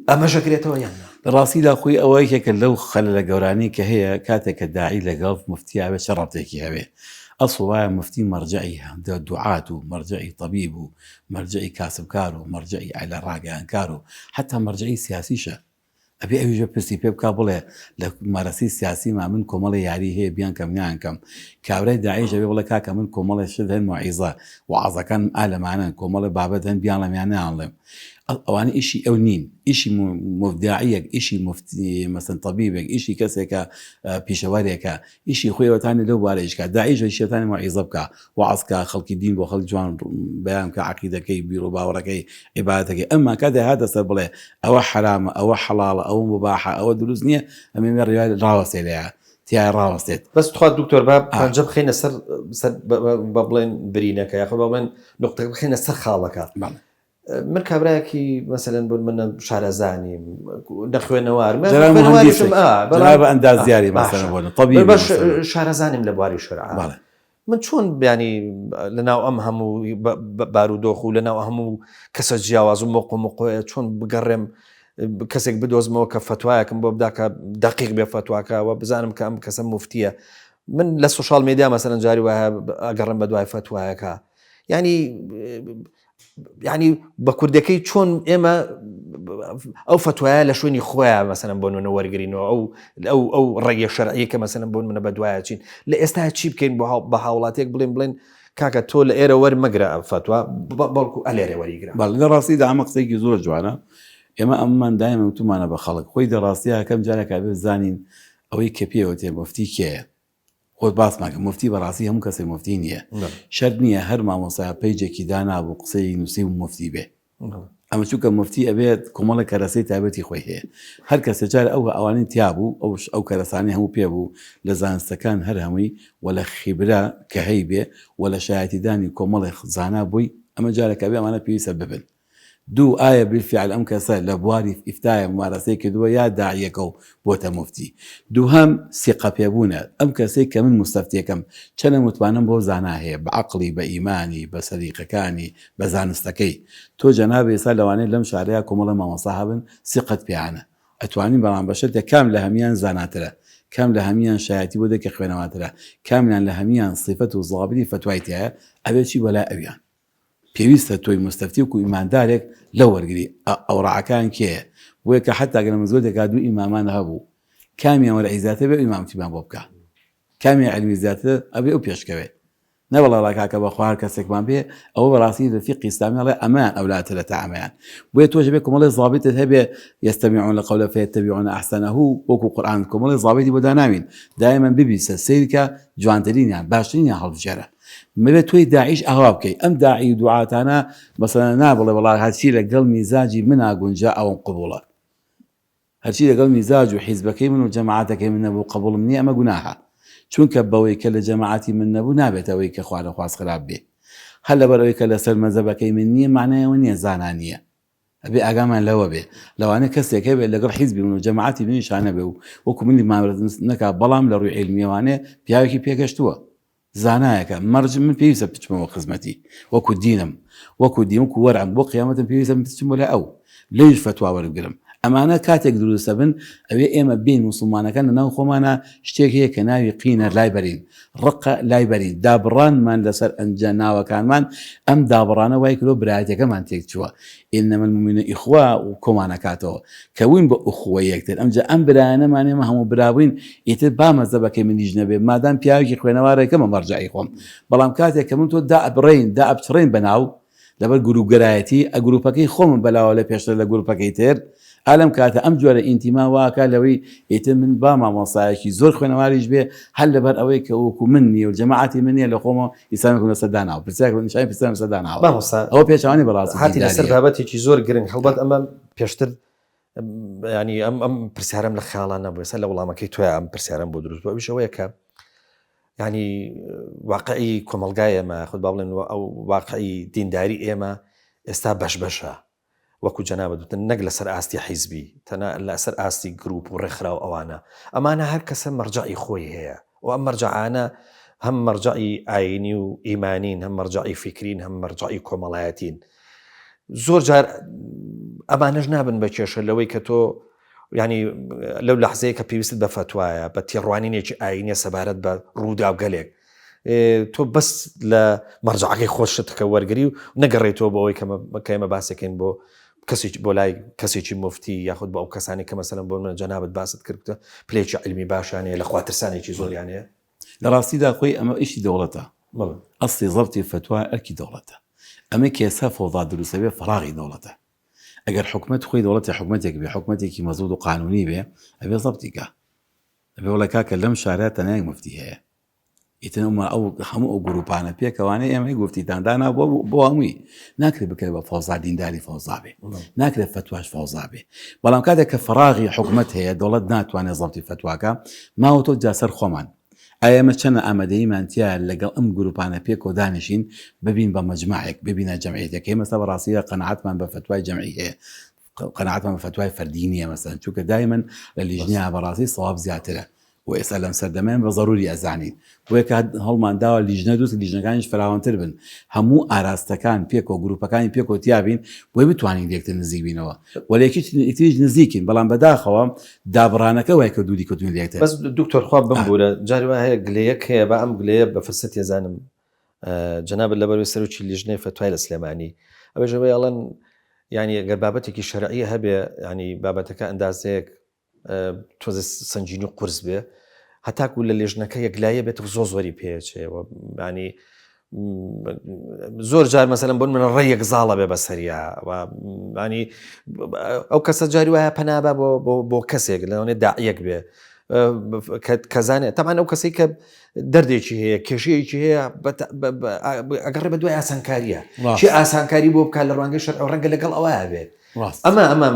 ئەمەشەکرێتەوە یاننا ڕاستی دا خۆی ئەوە یەکێکە لەو خەلە لە گەورانی کە هەیە کاتێک کە داعی لەگەڵ مفتیە بێ شەڕەتێکی هەبێ ئەسڵ وایە مفتی مەرجعی دوعات و مەرجعی طبیب و مەرجعی کاسبکار و مەرجعی عیلە ڕاگەیانکار و حتا مەرجعی سیاسیشە ئەبێ ئەویژە پرسی پێ بک بڵێ لە مارەسی سیاسی ما من کۆمەڵی یاری هەیە بیان کەم نیان کەم کابرای داعیش ئەبێ بڵێ کاکە من کۆمەڵی شت هەن موعیزە وعازەکان ئالەمانە کۆمەڵی بابەت هەن بیان لەمیانیان لێم ئەوانە ئیشی ئەو نین ئیشی مفداعیەک ئیشی مفتی مەسەن طبیبێک ئیشی کەسێکە پیشەوارێکە ئیشی خۆیەوەتانی لەو بارەیشکە داعیش شێتانی موعیزە بکە وعازکە خەڵکی دین بۆ خەڵک جوان بەیان کە عەقیدەکەی بیر و باوەڕەکەی عیبادەتەکەی ئەمما کاتێ هاتە سەر بڵێ ئەوە حرامە ئەوە حەڵاڵە ئەوە مباحە ئەوە دروست نییە ئەمێ ڕێوای ڕاوەسێ لەیە تیای ڕاوەستێت بەس تخوا دکتۆر با پەنجە بخینە سەر بە بڵێن برینەکە یاخۆ بە بڵێن نقطەکە بخینە سەر خاڵەکە من کابراایەکی مەسەلەن بۆ منە شارەزانیم نەخوێنەوار بە ئەندازیاری مەسەلەن بۆن طبیب شارەزانیم لە بواری شەرع من چۆن بیانی لەناو ئەم هەموو بارودۆخ و لەناو هەموو کەسە جیاواز و مۆق و مۆقۆیە چۆن بگەڕێم کەسێک بدۆزمەوە کە فتوایەکەم بۆ بداکە دقیق بێ فتواکەوە بزانم کە ئەم کەسە مفتیە من لە سوشال میدیا مەسەلەن جاری وایە ئەگەڕم بە دوای فتوایەکە ینی بە کوردەکەی چۆن ئێمە ئەو فتوایە لە شوێنی خۆیان مەسەلەن بۆ نونە وەرگرینەوە ئەو ڕێگە شەرعیە کە مەسەلەن بۆ منە بە دوایە چین لە ئێستا چی بکەین بە هاوڵاتێک بڵێن کاکە تۆ لە ئێرە وەرمەگرە فتوا بەڵکو ئەلێرە وەریگرە لە ڕاستیدا ئەمە قسەیەکی زۆر جوانە ئێمە ئەممان دایمە وتمانە بە خەڵک خۆی دەڕاستیە کەم جارێکا بێ بزانین ئەوەی کە پێوە تێ مفتی کێیە خۆت باسماکە مفتی بەڕاستی هەموو کەسێک مفتی نییە شەرت نییە هەر مامۆسایە پەیجێکی دانابوو قسەی نووسی و مفتی بێ ئەمە چووکە مفتی ئەبێت کۆمەڵە کەرەسەی تایبەتی خۆی هەیە هەر کەسە جار ئەوانەی تیابوو ئەو کەرەسانی هەموو پێبوو لە زانستەکان هەر هەمووی و لە خیبرا کە هەی بێ و لە شایەتیدانی کۆمەڵی زانا بووی ئەمە جارێکە بێ ئەمانە پێویستە ببن دوو ئایا بالفعل ئەم کەسە لە بواری ئیفتایە ممارەسەی کردووە یا داعیەکە و بۆتە مفتی دووهەم سیقە پێبوونە ئەم کەسێک کە من مستەفتیەکەم چەنە متوانم بۆ زانا هەیە بە عەقڵی بە ئیمانی بە سەریقەکانی بە زانستەکەی تۆ جەناب ئێستا لەوانەیە لەم شارەیە کۆمەڵە مامۆستا هەبن سیقەت پێیانە ئەتوانین بەڵام بەشێتە کام لە هەمیان زاناترە کام لە هەمیان شایەتی بۆ دەکە خوێنەواترە کامیان لە هەمیان صیفەت و زڵابری فتوای تایە ئەبێ چی بەلای ئەویان پێویستە تۆی مستەفتی و ئیماندارێک لە وەرگری ئەو ڕعەکان کێیە بۆیە کە حتا گەلە زۆر دەکات دوو ئیمامان هەبوو کامیان وەرە ئیزاتە بێ ئیمامتیمان بۆ بکە کامیان علمی زیاتر ئەبێ ئەو پێشکەوێ نەوەڵا کاکە بە خوار کەسێکمان بێ ئەوە بەڕاستی لە فیقی ئیسلامی ئەڵێ ئەمان ئەولاتە لە تەعامیان بۆیە تۆش بێ کۆمەڵی ضابطت هەبێ یستەمیعون القول فیتبعون احسنه وەکو قورئان کۆمەڵی ضابطی بۆ داناوین دائما ببیسە سیرکە جوانترینیان باشترینیان هەڵبژێرە مەبێت تۆی داعیش ئاوا بکەی ئەم داعی و دوعاتانە مەسەلەن نابڵێ وەڵا هەرچی لەگەڵ میزاجی منە گونجا ئەوم قبوڵە هەرچی لەگەڵ میزاج و حیزبەکەی من و جەماعەتەکەی من نەبوو قبوڵم نییە ئەمە گوناهە چونکە بەوەی کە لە جەماعەتی من نەبوو نابێتەوەی کە خوا لەخواست خراپ بێ هەر لەبەرەوەی کە لەسەر مەزەبەکەی من نییە معنایەوە نییە زانانیە ئەبێ ئاگامان لەوە بێ لەوانە کەسێک هەبێت لەگەڵ حیزبی من و جەماعەتی منی شانە بێ و وەکو منی مامرەت نەکا بەڵام لە ڕووی عیلمیەوانێ پیاوێکی پێگەشتووە زانایەکە مەرج من پێویستە بچمەوە خزمەتی وەکو دینم وەکو وەرعم بۆ قیامەتم پێویستە بچم بۆ لە ئەو لەیش فتوا وەربگرم ئەمانە کاتێک دروستە بن ئەوێ ئێمە بین مسلمانەکان لەناو خۆمانە شتێک هەیە کە ناوی قینە لای بەرین ڕقە لای بەرین دابڕانمان لەسەر ئەنجە ناوەکانمان ئەم دابڕانە وای کرۆ برایەتەکەمان تێک چووە ئینەمە المؤمنون ئیخوا و کۆمانەکاتەوە کەوین بە ئوخوە یەکتر ئەمجا ئەم برایانەمان ئێمە هەموو براوین ئیتر با مەزەبەکەی منیش نەبێ مادام پیاوێکی خوێنەوارێکەمە مەرجعی خۆم بەڵام کاتێک کە من تۆ دابڕین دابچڕین بەناو لەبەر گروپگەرایەتی ئەگروپەکەی خۆم بەلاوە لە پێشتر لە گروپەکەی تر ئالم کاتە ئەم جۆرە ئینتیما واکە لەوەی ئیتر من با مامۆسایەکی زۆر خوێنەواریش بێ هەر لەبەر ئەوەی کە وەکو من نیە و جەماعەتی من نیە لە خۆمە ئیسلامێکم لەسەر داناوە پرسیارێک نیشانی پرسیارم لەسەر داناوە ئەوە پێچوانی بەڕاستی هاتی لەسەر بابەتێکی زۆر گرنگ هەڵبەت ئەمە پێشتر ینی ئەم پرسیارم لە خەیاڵان نەبووە سەر لە وەڵامەکەی تۆیە ئەم پرسیارم بۆ دروست بووە ئەویشەوەیە کە ینی واقعی کۆمەلگای ئێمە خود با بڵێن ئەو واقعی دینداری ئێمە ئێستا بەشبەشە وەکو جەنابەت نەک لەسەر ئاستی حیزبی تەنە لەسەر ئاستی گروپ و ڕێکخراو ئەوانە ئەمانە هەر کەسە مەرجعی خۆی هەیە و ئەم مەرجعانە هەم مەرجعی ئاینی و ئیمانین هەم مەرجعی فکرین هەم مەرجعی کۆمەڵایەتین زۆر جار ئەمانەش نابن بە کێشە لەوەی کە تۆ ینی لەو لەحزەیە کە پێویست بە فتوایە بە تێڕوانینێکی ئاینیە سەبارەت بە ڕوودا و گەلێک تۆ بەس لە مەرجعەکەی خۆشتەکە وەرگری و نەگەڕێتەوە بۆ ئەوەی کە ئێمە باسەکەین بۆ بۆ لای کەسێکی مفتی یاخود بە ئەو کەسانی کە مەسەلەن بۆ منە جەنابەت باست کردتە پلێکی علمی باشانەیە لە خواترسانێکی زۆریانەیە لە ڕاستیدا خۆی ئەمە ئیشی دەوڵەتە ئەسڵی زەبتی فتوای ئەرکی دەوڵەتە ئەمە کێسا فەوضا دروستە بێ فەراغی دەوڵەتە ئەگەر حکومت خۆی دەوڵەتی حکومەتێک بێ حکومەتێکی مەزود و قانونی بێ ئەبێ زەبتیکە ئەبێ وڵە کاکە لەم شارە تەنایەک مفتی هەیە ئیتنمە ئەو هەموو ئەو گروپانە پێکەوانەی ئێمەی گفتیتاندانا بۆ هەمووی ناکرێت بکرێت بە فەوزا دینداری فەوزا بێ ناکرێت فتواش فەوزا بێ بەڵام کاتێک کە فەراغی حکومت هەیە دەوڵەت ناتوانێت زەبتی فتواکە ماوە تۆ جاسەر خۆمان ئایەمە چەنە ئامادەیمانتیە لەگەڵ ئەم گروپانە پێکەوە دانیشین ببین بە مەجموعێک ببینە جەمعیەتێک ئێمەستا بەڕاستیە قەناعەتمان بە فتوای جەمعی هەیە قەناعەتمان بە فتوای فەردی نییە مەسەلەن چونکە دایماً لە لیژنیا بەڕاستی سەواب زیاترە و ئێستا لەم سەردەمەیان بە ضروری ئەزانین بۆیە کە هەڵمانداوە لیژنە دووس لیژنەکانیش فراوانتر بن هەموو ئاراستەکان پێکەوە گروپەکانی پێکەوە تیابین بۆی بتوانین یەکتر نزیک بینەوە وەلێکیش نزیکین بەڵام بەداخەوە دابڕانەکە وای کە دووری کەوتون لێکتر بەس دکتۆر خوا بمبورە جاری وایە هەیە گلەیەک هەیە بە ئەم گلەیە بە فرسەت ێزانم جەنابەت لەبەروی سەرۆکی لیژنەی فتوای لە سلێمانی ئەوەژەوەی ئەڵەن ینی ئەگەر بابەتێکی شەرعیە هەبێ ینی بابەتەکە ئەندازەیەک تۆزە سنجینی و قورس بێ هەتاکو لە لێژنەکە یەکلایە بێت زۆر زۆری پێچێەوە ینی زۆر جار مەسەلەن بۆن منە ڕێیەک زاڵە بێ بەسەریا ینی ئەو کەسە جاری وایە پەنابە بۆ کەسێک لەوانێ داعیەک بێ کەزانێت تەمان ئەو کەسێک کە دەردێکی هەیە کێشەیەکی هەیە ئەگەڕێ بە دوای ئاسانکاریە چی ئاسانکاری بۆ بکات لە ڕوانگەی شەرع ڕەنگە لەگەڵ ئەوە بێت ئەمە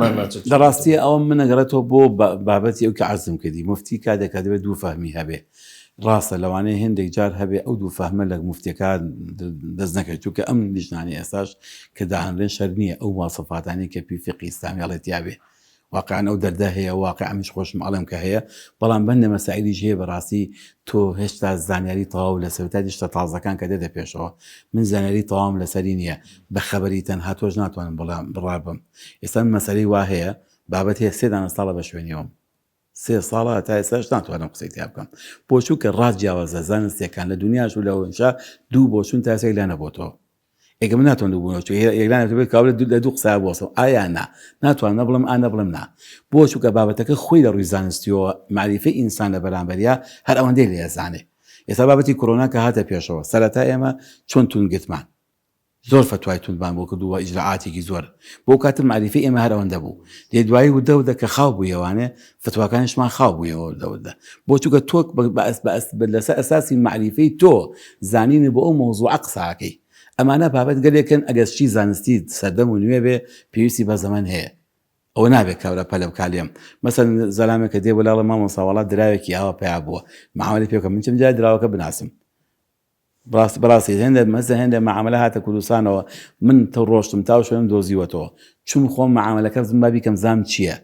لە ڕاستی ئەوە منەگەڕێتەوە بۆ بابەتی ئەو کە عەرزم کردی مفتی کاتێکا دەبێت دوو فەهمی هەبێ ڕاستە لەوانەیە هێندێک جار هەبێ ئەو دوو فەهمە لە مفتیەکان دەست نەکرد چونکە ئەم لیژنانی ئێستاش کە داهەندێن شەر نییە ئەو واصفاتانی کە پێی فقی ئیسلامی ئەڵێتیابێ واقعا ئەو دەردە هەیە واقع ئەمیش خۆشم ئەڵێم کە هەیە بەڵام بەندە مەسائلیش هەیە بەڕاستی تۆ هێشتا زانیاری تەواو لە سەرەتای شتە تازەکان کە دێتە پێشەوە من زانیاری تەواوم لەسەری نییە بە خەبەری تەنها تۆش ناتوانم بڕا بم ئێستا مەسەلەی وا هەیە بابەت هەیە 3 دانە ساڵە بە شوێنیەوەم 3 ساڵە تا ئێستاش ناتوانم قسەی تیا بکەم بۆچوو کە ڕاستجیاوازە زانستیەکان لە دنیاش و لەوەنشا دوو بۆچوون تا ئێستا لا نەبۆتەوە ئێگە من ناتوان دووبوونەوە یەکلانێت بێت کاو لە دوو قسە بۆسەوە ئایا نا ناتوان نەبڵم بڵم نا بۆ چووکە بابەتەکە خۆی لە ڕووی زانستیەوە معریفەی ئینسان لە بەرامبەریە هەر ئەوەندەی لێ ئەزانێ ئێستا بابەتی کۆرۆنا کە هاتە پێشەوە سەرەتا ئێمە چۆن تونگتمان زۆر فتوای توندمان بۆ کردووە ئیجراعاتێکی زۆر بۆ کاتر معریفەی ئێمە هەر ئەوەندە بوو لێ دوایی ودەودە کە خاو بوویەوانێ فتواکانیشمان خاو بوویەوە دەودە بۆ چووکە تۆ لەسەر ئەساسی معریفەی تۆ زانینی بۆ ئەو مۆزوع قساکەی ئەمانە بابەت گەلێکن ئەگەر چی زانستی سەردەم و نوێ بێ پێویستی بە زەمان هەیە ئەوە نابێت کاورە پەلە بکالێم مەسەن زەلامێکە دێ وەلاڵە مامۆساوەڵات دراوێکی ئاوە پیا بووە معاملەی پێکە من چەند جار دراوەکە بناسم بەڕاستی هێندە معاملە هاتە کوردستانەوە من تە ڕۆشتم تا شوێنم دۆزیوەتەوە چون خۆم معاملەکە زم بابی کەم زام چییە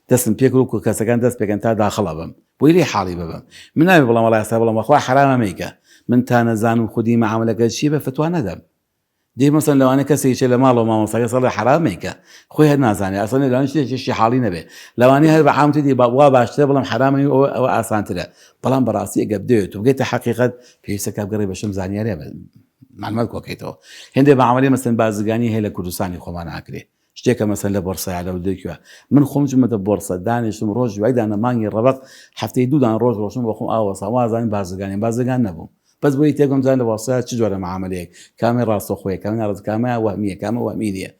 دەستم پێکرد و کەسەکان دەست پێکەن تا داخڵە بم بۆی لێ حاڵی ببم من نابێ بەڵام وەڵای ئێستا بڵم بەخوا حرامەمەیکە من تا نەزانم خودی معاملەکە چیە بە فتوا نەدەم دێ مەسەن لەوانە کەسێکی لە ماڵەوە مامۆستاکە سەڵی حرامێکە خۆی هەر نازانێت ئەسڵ لەوان شتێکی حاڵی نەبێ لەوانەیە هەر بە عامتی وا باشترە بڵم حرامە ئەوە ئاسانترە بەڵام بەڕاستی ئەگە بدەوێت و بگەیتە حەقیقەت پێویستە کابگەڕی بەشم زانیاریە معلومات کۆکەیتەوە هێندێ معاملەی مەسەن بازرگانی هەیە لە کوردستانی خۆمان ناکرێ شتێکە مەسەن لە بۆرسەیە لەو دەکوێ من خۆم چوومەتە بۆرسە دانیشتم ڕۆژ وایدانە مانگی ڕەبق هەفتەی دوودان ڕۆژ ڕۆشن بۆ خۆم ئاوەسا وازانین بازرگان نەبووم بەس بۆی تێگەم زان لە وەسایە چ جۆرە معاملەیەک کامی ڕاستەخۆیە کامی ناڕست کامە وەهمیە کامە وەهمی نییە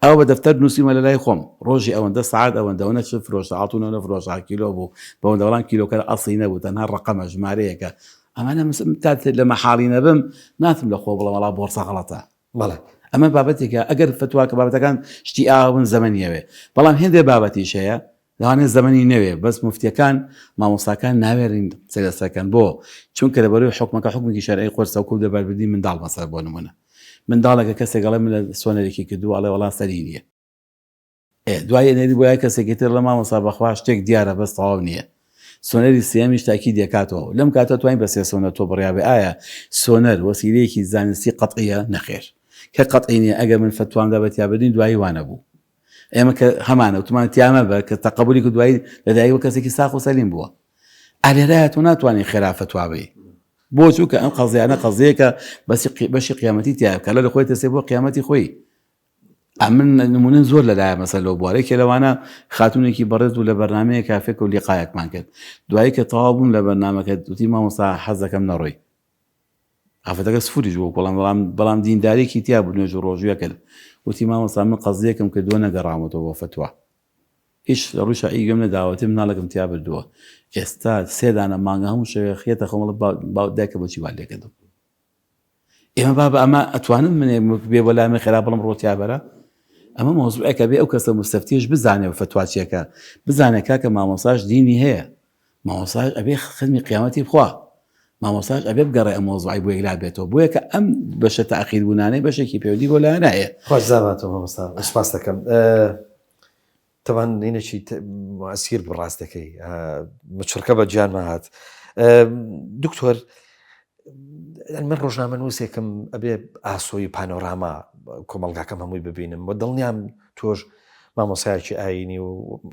ئەو بە دەفتەر نووسیمە لە لای خۆم ڕۆژی ئەوەندە سعات ئەوەندەوە چ فرۆشە ئاڵتونەوە فرۆشە کیلۆ بوو بەوەندەوەڵان کیلۆکە ئەسڵی نەبوو تەنها ڕقەمە ژمارەیەکە ئەمانە تا لە مەحاڵی نەبم ناتم لە خۆ بڵە وەڵا بۆرسە غەڵەتە بەڵێ ئەمە بابەتێکە ئەگەر فتواکە بابەتەکان شتی ئاون زەمەنیەوێ بەڵام هێندێ بابەتیش هەیە لەوانێت زەمەنی نەوێ بەس مفتیەکان مامۆستاکان ناوێرین سەرەسەکەن بۆ چونکە لەبەروی حکومەکە حکومێکی شەرعی قورسە و کوو دەبەربردی منداڵ مەسەر بۆ نمونە منداڵێکە کەسێک گەڵێ من لە سۆنەرێکی کردووە ئەڵێ وەڵا سەری نییە دوای نێری بۆ یای کەسێکی تر لە مامۆستا بەخوا شتێک دیارە بەس تەواو نییە سۆنەری سێمیش تاکی دێکاتەوە لەم کاتە توانین بە سێ سۆنەر تۆ بڕیابێ ئایا سۆنەر وەسیلەیەکی زانستی قەتعیە نەخێر کە قەتعی نییە ئەگەر من فتوام دا بەتیابردین دوایی وانە بوو ئێمە کە هەمانە وتمان تیامە بە کە تەقبولی دوایی لەدایکەوە کەسێکی ساق و سەلیم بووە ئالێرایە تۆ ناتوانین خێرا فتوابی بۆ چووکە ئەم قەزیانە قەزەیەکە بەشی قیامەتی تایە کە لە خۆی تەسێ بۆ قیامەتی خۆی ئەمن نمونن زۆر لەلایە مەسەل لەو بوارەیەکی لەوانە خاتونێکی بەڕێز و لە بەرنمەیە کافێک و لیقایەکمان کرد دوایی کە تەواو بوون لە بەرنامەکە وتی مامۆستا حەز دەکەم نەڕۆی ئافرەتەکە سفوریش بوو بەڵام دیندارێکی تیا بوو نوێژ و ڕۆژویە کرد وتی مامۆستا من قەزیەکەم کردووە نەگەڕامەوە بۆ فتووە هیچ لە ڕووی شەعی گوێم نەداوەتی مناڵەکەم تیا بردووە ئێستا سێدانە مانگە هەموو شەوێ خێتە خۆمەڵە دایکە بۆچی وا لێکردم ئێمە با بە ئەمە ئەتوانم منێ بێ بە لامە خێرا بڵم ڕۆتیابەرە ئەمە مۆزوعەکە بێ ئەو کەسە مستەفتیش بزانێ و فتوواچیەکە بزانێت کاکە مامۆساش دینی هەیە مامۆساش ئەبێ خدمی قیامەتی بخوا مامۆساش ئەبێ بگەڕێ ئەم مۆزوعی بۆ یەکلا بێتەوە بۆیە کە ئەم بەشە تاخیر بوونانەی بەشێکی پەیوەندی بۆ لایەن هەیە خۆش زاباتەوە مامۆستا سپاس دەکەم تەوان نینەکی ئەسیر بڕاست دەکەی مچڕکە بە گیانمە هات دکتۆر من ڕۆژنامە نووسێکم ئەبێ ئاسۆی پانۆراما کۆمەڵگاکەم هەمووی ببینم بۆ دڵنیام تۆش مامۆسایەکی ئاینی و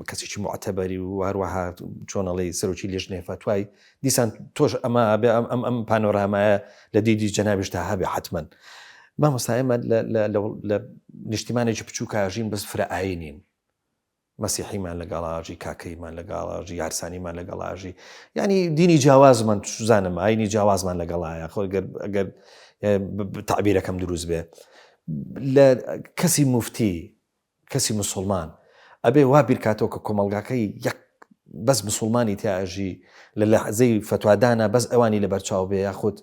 کەسێکی معتەبەری و هەروەها چۆنەڵی سەرۆکی لێژنێ فتوای دیسان تۆش ئەمە ئەبێ ئەم پانۆرامایە لە دیدی جەنابیشدا هەبێ حتمما مامۆستا ئێمە لە نیشتیمانێکی بچووکە ژین بەس فرە ئاینین مەسیحیمان لەگەڵاژی کاکەیمان لەگەڵاژی یارسانیمان لەگەڵاژی ینی دینی جیاوازمان سوزانم ئاینی جیاوازمان لەگەڵایە خۆ ئەگەر تعبیرەکەم دروست بێ لە کەسی موفتی کەسی مسلمان ئەبێ وا بیرکاتەوە کە کۆمەڵگاکەی یەک بەس مسلمانی تیاژی لە لەحزەی فتوادانە بەس ئەوانی لەبەرچاو بێ یاخود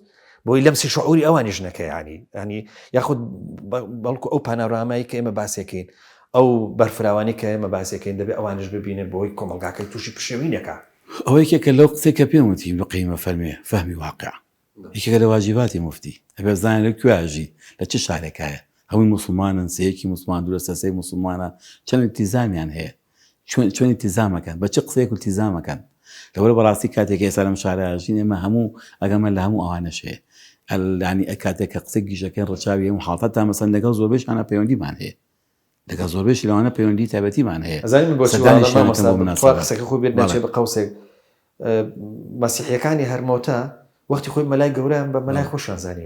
بۆی لەمسی شعوری ئەوانیش نەکەی ینی یاخود بەڵکو ئەو پانۆرامایی کە ئێمە باسێکین ئەو بەرفراوانی کە ئێمە باسێکین دەبێت ئەوانش ببینێ بۆی کۆمەڵگاکەی تووشی پشێوینەکە ئەوەی کێکە لەو قسێکە پێم وتی بقیمە فەرمێ فەهمی واقع یەکێکە لە واجباتی موفتی ئەبێ بزانێت لە کوێژی لە چه شارێکایە هەمووی مسلمانن سەیەکی مسلمان دوورە سەسەی مسلمانە چەند التیزامیان هەیە چۆن التیزامەکەن بە چه قسەیەک التیزامەکەن لەوەرە بەڕاستی کاتێک ئێستا لەم شارەژین ئێمە هەموو ئەگەمە لە هەموو ئەوانەش هەیە ینی ئەکاتێک کە قسە گیژەکەی ڕەچاوی هەموو حاڵەت تا مەسەن لەگەڵ زۆربەیشانە پەیوەندیمان هەیە لەگەڵ زۆربەیشی لەوانە پەیوەندی تایبەتیمان هەیە قسەکە خۆ بێت ناچێت بە قەوسێک مەسیحیەکانی هەرمۆتە وەختی خۆی مەلای گەورەیان بە مەلای خۆشیان زانی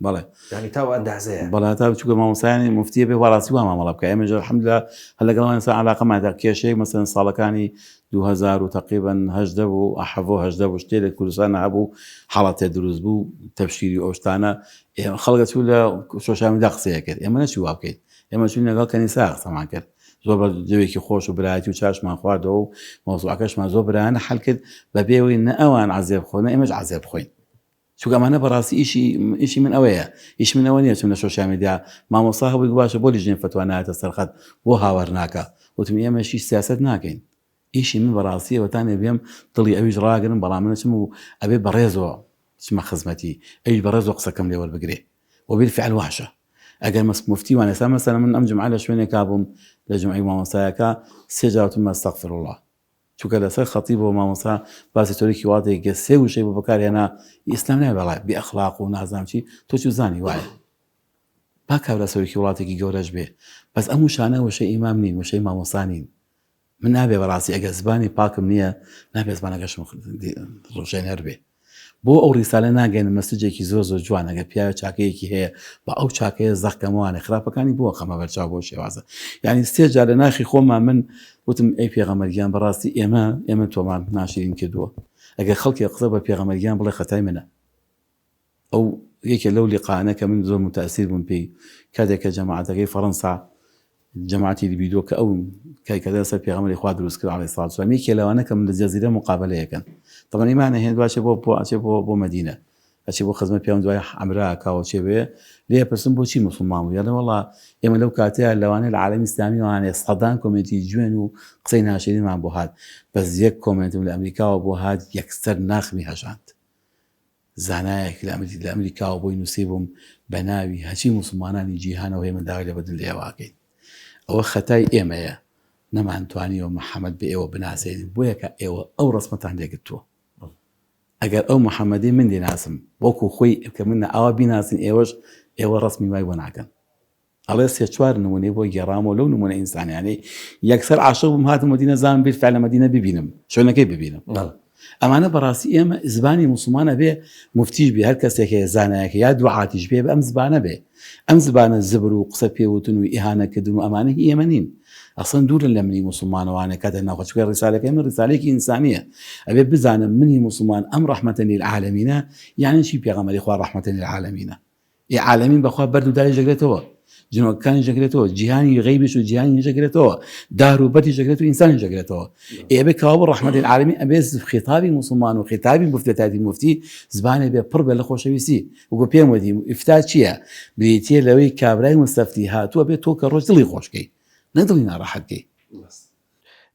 بەڵێ ینی تاو ئەندازەیە بەڵا تا بچووکە مامۆسایانی موفتیە بێ وەڕاستی وا مامەڵە بکە ئێمەش الحەمدولillah هەر لەگەڵمان ئێستا عەلاقەمان کێشەیەک مەسەلەن ساڵەکانی 2000 و تقریبا 18 بوو ئەحەڤۆ 18 بوو شتێ لە کوردستان هەبوو حاڵەتێ دروست بوو تەبشیری ئەو شتانە خەڵکە چوو لە سۆشیال میدیا قسەیە کرد ئێمە نەچی وا بکەیت ئێمە چوین لەگەڵ کەنیسا قسەمان کرد زۆر بە جەوێکی خۆش و برایەتی و چاشمان خواردەوە و مۆزوعەکەشمان زۆر برایانە حەل کرد بەبێەوەی نە ئەوان عەزێب بخۆن ئێمەش عەزێب بخۆین چونکە ئەمانە بەڕاستی ئیشی من ئەوەیە ئیش من ئەوە نییە چون لە سۆشیال میدیا مامۆستا هەبووی باشە بۆ لیژنێ فتوا نایەتە سەرخەت بۆ هاوار ناکە وتم ئێمەشی سیاست ناکەین ئیشی من بەڕاستی ئەوەتانێ بێم دڵی ئەویش ڕاگرن بەڵام منەچم و ئەبێ بەڕێزەوە چمە خزمەتی ئەویش بەڕێزەوە قسەکەم لێ وەربگرێ وبالفعل واشە ئەگەر مفتی وانە ئێستا مەسەلەن من ئەم جمعە لە شوێنێکا بووم لە جمعەی مامۆستایەکە سێ جاوتم ئەستەغفر الله چونکە لەسەر خەتیبەوە مامۆستا باسی تۆرێکی واتێکگە سێ وشەی بۆ بەکارهێنا ئیسلام نایە بەڵای بێئەخلاق و نازانم چی تۆ چی زانی وایە با کاو لە سەرۆکی وڵاتێکی گەورەش بێ بەس ئەم وشانە وشەی ئیمام نین وشەی مامۆستا نین من نابێ بەڕاستی ئەگە زبانی پاکم نییە نابێت زبانەکەشم ڕۆژێنەر بێ بۆ ئەو ڕیسالە ناگەین مەسجێکی زۆر زۆر جوان ئەگە پیاوە چاکەیەکی هەیە بە ئەو چاکەیە زەخکەمەوانە خراپەکانی بۆ خەمە بەرچاو بۆ شێوازە یعنی سێ جار لە ناخی خۆمان من وتم ئەی پێغەمبەرگیان بەڕاستی ئێمە تۆمان ناشرین کردووە ئەگەر خەڵکی قسە بە پێغەمبەرگیان بڵێ خەتای منە ئەو یەکێ لەو لیقانە کە من زۆر متەئسیر بووم پێی کاتێک کە جەماعەتەکەی فەڕەنسا جەماعەتی لیبیدۆ کە ئەو کایکەدە سەر پێغەمبەری خوا دروست کرد عەلەیهی سەڵاتو وەسەلام یەکێ لەوانە کە من لە جەزیرە مقابلەیەکەن طبعا ئیمانە هێند باچێ بۆ مەدینە ئەچێ بۆ خزمەت پێیان دوای عەمرا کاوە چێ بێ لێ پرسم بۆچی موسڵمان بوو یاڵێ وەڵا ئێمە لەو کاتەیە لەوانەیە لە عالەمی ئیسلامی وانێ سەدان کۆمنتی جوێن و قسەی ناشرینمان بۆ هات بەس یەک کۆمنتم لە ئەمریکاوە بۆ هات یەکسەر ناخمی هەژاند زانایەک لە ئەمریکاوە بۆی نووسی بووم بە ناوی هەچی موسڵمانانی جیهانەوە هێمە داوای لە بەدل لێواکەین ئەوە خەتای ئێمەیە نەمانتوانیەوە محەممەد بە ئێوە بناسێنین بۆیە کە ئێوە ئەو ڕسمەتان لێگرتووە ئەگەر ئەو محەممەدی من دێناسم وەکو خۆی کە منە ئەوە بیناسین ئێوەش ئێوە ڕسمی وای بۆ ناکەن الله سيشوار نموني بو جرام لو نموني إنسان يعني يكسر عاشقهم هات مدينة زان بالفعل مدينة ببينم شو كيف ببينم أما أنا براسي أما زباني مسلمان به مفتيش به هر كسي كي زاناك يا دعاتيش به أم زبانه به أم زبانه الزبر وقصبي وتنو إهانة كدنو أمانه يمنين أصلا دور لمني مسلمان وأنا كذا ناخذ شوية رسالة كمان رسالة إنسانية أبي بزعنا مني مسلمان أم رحمة للعالمين يعني شيء بيغمر إخوان رحمة للعالمين العالمين بخوا بردو داري جغلته جنو كان جغلته جهاني غيبش وجهاني جغلته دارو بدي جغلته إنسان جغلته أبي كواب رحمة للعالمين أبي خطابي مسلمان وخطابي مفتتاتي مفتي زبانه بقرب لخوشويسي وقو بيمودي إفتات شيا بيتي لوي كابراي مستفتي هاتو أبي توك الرجل خوشكي نەدڵی ناڕەحەتکەی.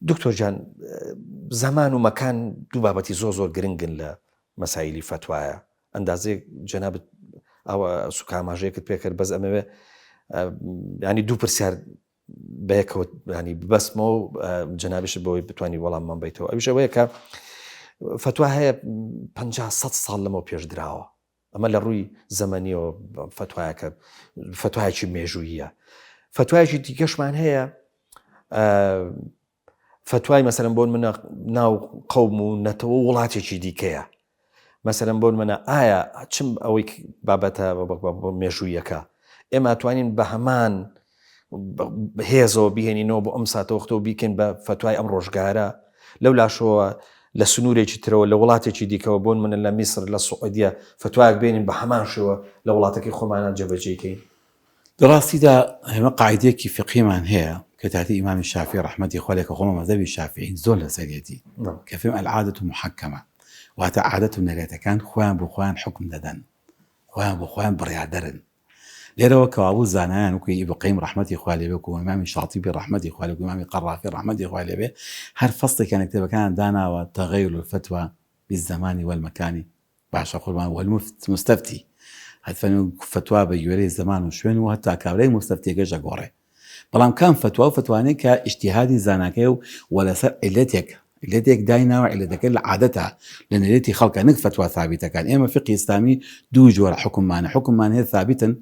دکتۆر جان زەمان و مەکان دوو بابەتی زۆر گرنگن لە مەسایلی فتوایە ئەندازێ جەنابەت ئەوە سوکاماژەیەکت پێکرد بەس ئەمەوێ ینی دوو پرسیار بەیەکەوە ینی ببەسمەوە جەنابیش بەوەی بتوانانی وەڵاممان بیتەوە ئەویش ئەوەیە کە فتوا هەیە 50-100 ساڵ لەمەوە پێش دراوە ئەمە لە ڕووی زەمەنیەوە فتوایەکە فتوایەکی مێژوویە فتوایەکی دیکەشمان هەیە فتوای مەسەلەن بۆن منە ناو قەوم و نەتەوە وڵاتێکی دیکەیە مەسەلەن بۆن منە ئایا چم ئەوەی بابەتە مێژوویەکە ئێمە توانین بە هەمان هێزەوە بهێنینەوە بۆ ئەم ساتەوەختەوە بیکەین بە فتوای ئەم ڕۆژگارە لەو لاشەوە لە سنوورێکی ترەوە لە وڵاتێکی دیکەوە بۆن منە لە میسر لە سوعودیە فتوایەک بێنین بە هەمان شێوە لە وڵاتەکەی خۆمانە جێبەجێکەین. دراستیدا هەمە قاعدەیەکی فقهیمان هەیە کە تاتی ئیمامی شافعی ڕەحمەتی خوا لێ کە خۆمە مەذهبی شافعین زۆر لەسەرێتی کە فێم العادة محکەمە واتە عادەت و نەرێتەکان خۆیان بۆ خۆیان حکم دەدەن خۆیان بۆ خۆیان بڕیادەرن لێرەوە کەوابوو زانایان وەکو ئیبن قەیم ڕەحمەتی خوا لێ بێ و ئیمامی شاطیبی ڕەحمەتی خوا لێ بێ و ئیمامی قەرافی ڕەحمەتی خوا لێ بێ هەر فەصلێکیان لە کتێبەکانیان داناوە تەغەیُر الفتوى بالزمان والمكان باشە قوربان والمستفتي هەتفەن فتوا بە گوێرەی زەمان و شوێن و هەتا کابرای مستەفتیەکەش ئەگۆڕێ بەڵام کام فتوا و فتوانەی کە ئیجتیهادی زاناکەیە و وەلەسەر علەتێک دایناوە علەتەکە لە عادەتە لە نەرێتی خەڵکە نەک فتوا ثابتەکان ئێمە فقی ئیسلامی دوو جۆرە حکممان هەیە ثابتن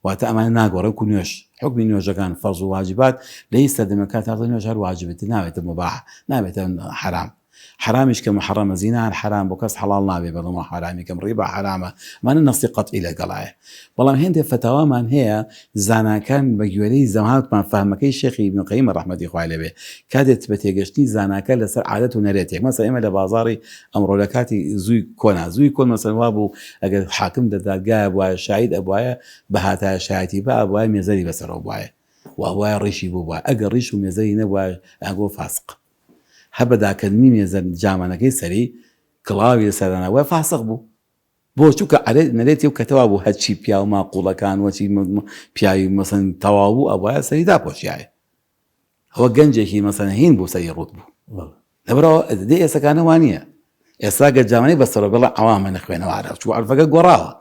واتە ئەمانە ناگۆڕن و نوێژ حکمی نوێژەکان فەرز و واجبات لە هیچ سەردەمەکان تا نوێژ هەر واجبێتی ناوێتە مباح نابێتە حرام حرامش كم محرم زينة حرام بوكس حلال نابي بضم حرامي كم ربا حرامه ما النص قطعي لقلايه والله هند فتاوى من هي زانا كان بجوري زمانات ما فهمك الشيخ ابن قيم رحمه الله عليه كادت بتيجشني زانا كان لسر عادته نريتي مثلا اما لبازاري امر لكاتي زوي كون مثلا وابو اجل حاكم ددقا ابو شاهد ابوايا بهاتا شاهدي ابوايا ميزري بسر ابوايا وابوايا ريشي بابوايا اجل ريش وميزري نبوا اقو فاسق هەبەدا کە نیمێزە جامانەکەی سەری کڵاوی لەسەرانەوە فاسق بوو بۆ چووکە نەرێتی و کەتەوا بوو هەرچی پیا و ماقوڵەکان وەچی پیاوی مەسەن تەواو بوو ئەوە سەری داپۆشیایە ئەوە گەنجێکی مەسەن هین بوو سەری ڕوت بوو لەبەرەوە دێ ئێسەکانە وانە ئێستا گە جامانەی بەسەرە بڵە ئەوامە نەخوێنەوەرە چوو عەرفەکە گۆڕاوە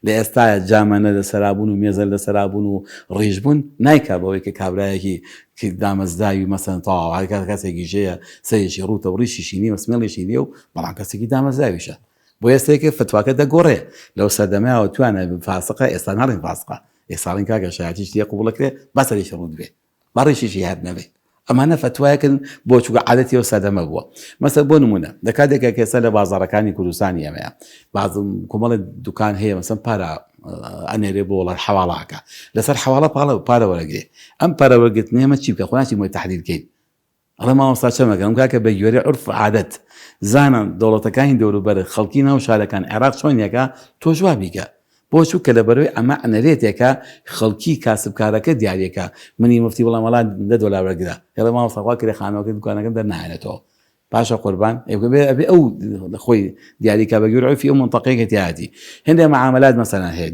لە ئێستاە جامانە لەسەرابوون و مێزە لەسەرابوون و ڕیژبوون نایکا بەوەی کە کابرایەکی دامەزداوی مەسەن تەواو هەر کەسێکی ژەیە سەیەکی ڕوتە و ڕیشیشی نیە و سمێڵیشی نیە و بەڵام کەسێکی دامەزداویشە بۆ ئێستەیەکە فتواکە دەگۆڕێ لەو سەردەمایەوە توانە فاسقە ئێستا ناڕێن فاسقە ئێستاڵین کاکە شایەتیش دیە قبوڵەکرێ با سەریشی ڕوت بێ با ڕیشیشی هەر نەبێ ئەمانە فتوایەکن بۆ چووکە عادەتی و سەردەمە بووە مەسەڵەن بۆ نمونە لە کاتێکە کێسە لە بازاڕەکانی کوردستانی ئەمەیە بازم کۆمەڵی دوکان هەیە مەسەن پارە ئەنێرێ بۆ وڵات حەواڵاکە لەسەر حەواڵە پارە وەرەگرێ ئەم پارە وەرگرتنێمە چی بکە خۆناچی مۆی تەحلیل بکەین ئەڵێ مامۆستا چەمەگەم کاکە بە گوێرەی عورف عادەت زانن دەوڵەتەکانی دەوروبەر خەڵکی ناو شارەکان عێراق چۆنیەکە تۆ جواب بیکە بۆ چووکە لەبەرەوەی ئەمە ئەنەرێتێکە خەڵکی کاسبکارەکە دیارێکە منی مفتی وەڵام وەڵات $10 وەرگرا هێڵە مامۆستا کرێ خانەوەکە دوکانەکەم دەرنایەنێتەوە باشە قوربان ئەبێ ئەو خۆی دیاریکە بە گوێرە عورفی ئەو منتەقەیەکە تیاتی هەندێک معاملات مەسەلەن هەیە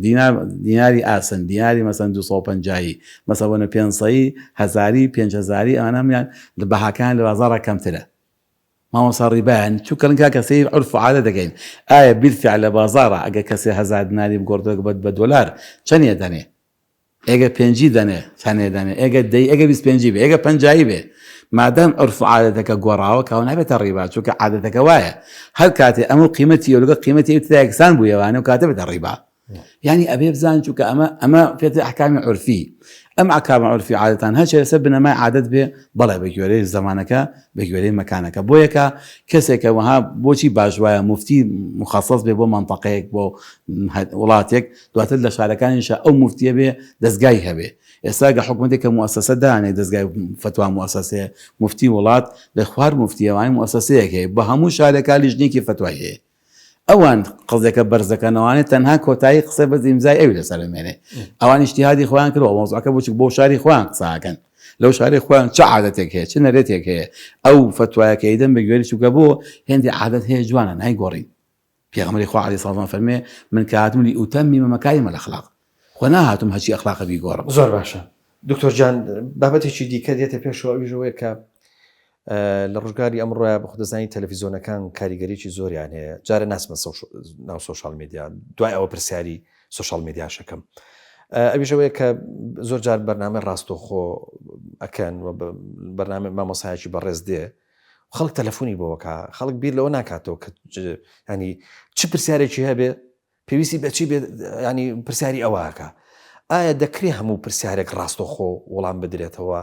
دیناری ئاسن دیناری مەسەن 250 مەسەڵەن 500 هەزاری 5000 ئەمانەمیان لە بەهاکان لە بازاڕە کەمترە مامۆستا ڕیبایان چووکەن کاکە کەسەی عورف و عادە دەگەین ئایا بالفعل لە بازاڕە ئەگە کەسێ 1000 دیناری بگۆڕێت بە دۆلار چەندێ دەنێ ئێگە 5 دەنێ چەندێ دەنێ ئێگە 25 بێ ئێگە 50 بێ مادام عرف عادەتەکە گۆڕاوە کەەوە نابێتە ڕیبا چونکە عادەتەکە وایە هەر کاتێ ئەمە قیمەتی و لەگە قیمەتی تدا یەکسان بوو ێوانە و کاتە بێتە ڕیبا يعني أبي بزان شو أما في أحكام عرفي أحكام عرفي عادة هالشيء سبنا ما عادت به بلا بيجوري زمانك بيجوري مكانك بويك كسك وها بوشي باجوايا مفتي مخصص به بو منطقتك بو ولاتك دواتل لشاركان إن شاء أو مفتي به دزجاي هبه يساق حكومتك مؤسسة ده يعني دزجاي فتوى مؤسسة مفتي ولات لخوار مفتي يعني مؤسسة هي بهمو شاركان لجنيك فتوى هي اوان قصدك برزك نواني تنها كوتاي قصه بزمزاي اي لسلمانه اوان اجتهادي اخوان كلو موضوعك بو شاري اخوان قصاكن لو شاري اخوان شعادتك هي شنريتك هي او فتواك ايدن بيقول شو قبو هندي عادت هي جوانا هاي قوري في غمر اخو عليه الصلاه والسلام من كاتم لاتمم مكارم الاخلاق خناهاتم هالشي اخلاق بيقور زۆر باشە دکتۆر جان بابەتێکی دیکە دێتە پێشەوە ئەویژەوەیە کە لە ڕۆژگاری ئەمڕۆیە بە خوددەزانی تەلەڤیزۆنەکان کاریگەریی زۆریان هەیە جارە ناسمە ناو سوۆشال میدیا دوای ئەوە پرسیاری سوۆشال میدیاشەکەم ئەویژەوەیە کە زۆر جار بەرنامە ڕاستۆخۆ ئەکەن و بەرنامە مامۆسایەکی بەڕێز دێ خەڵک تەلەفۆنی بۆەکە خەڵک بیر لەوە ناکاتەوە کە ینی چ پرسیارێکی هەبێ پێویستی بەچی بێت ینی پرسیاری ئەوەکە ئایا دەکرێ هەموو پرسیارێک ڕاستۆخۆ وەڵام بدرێتەوە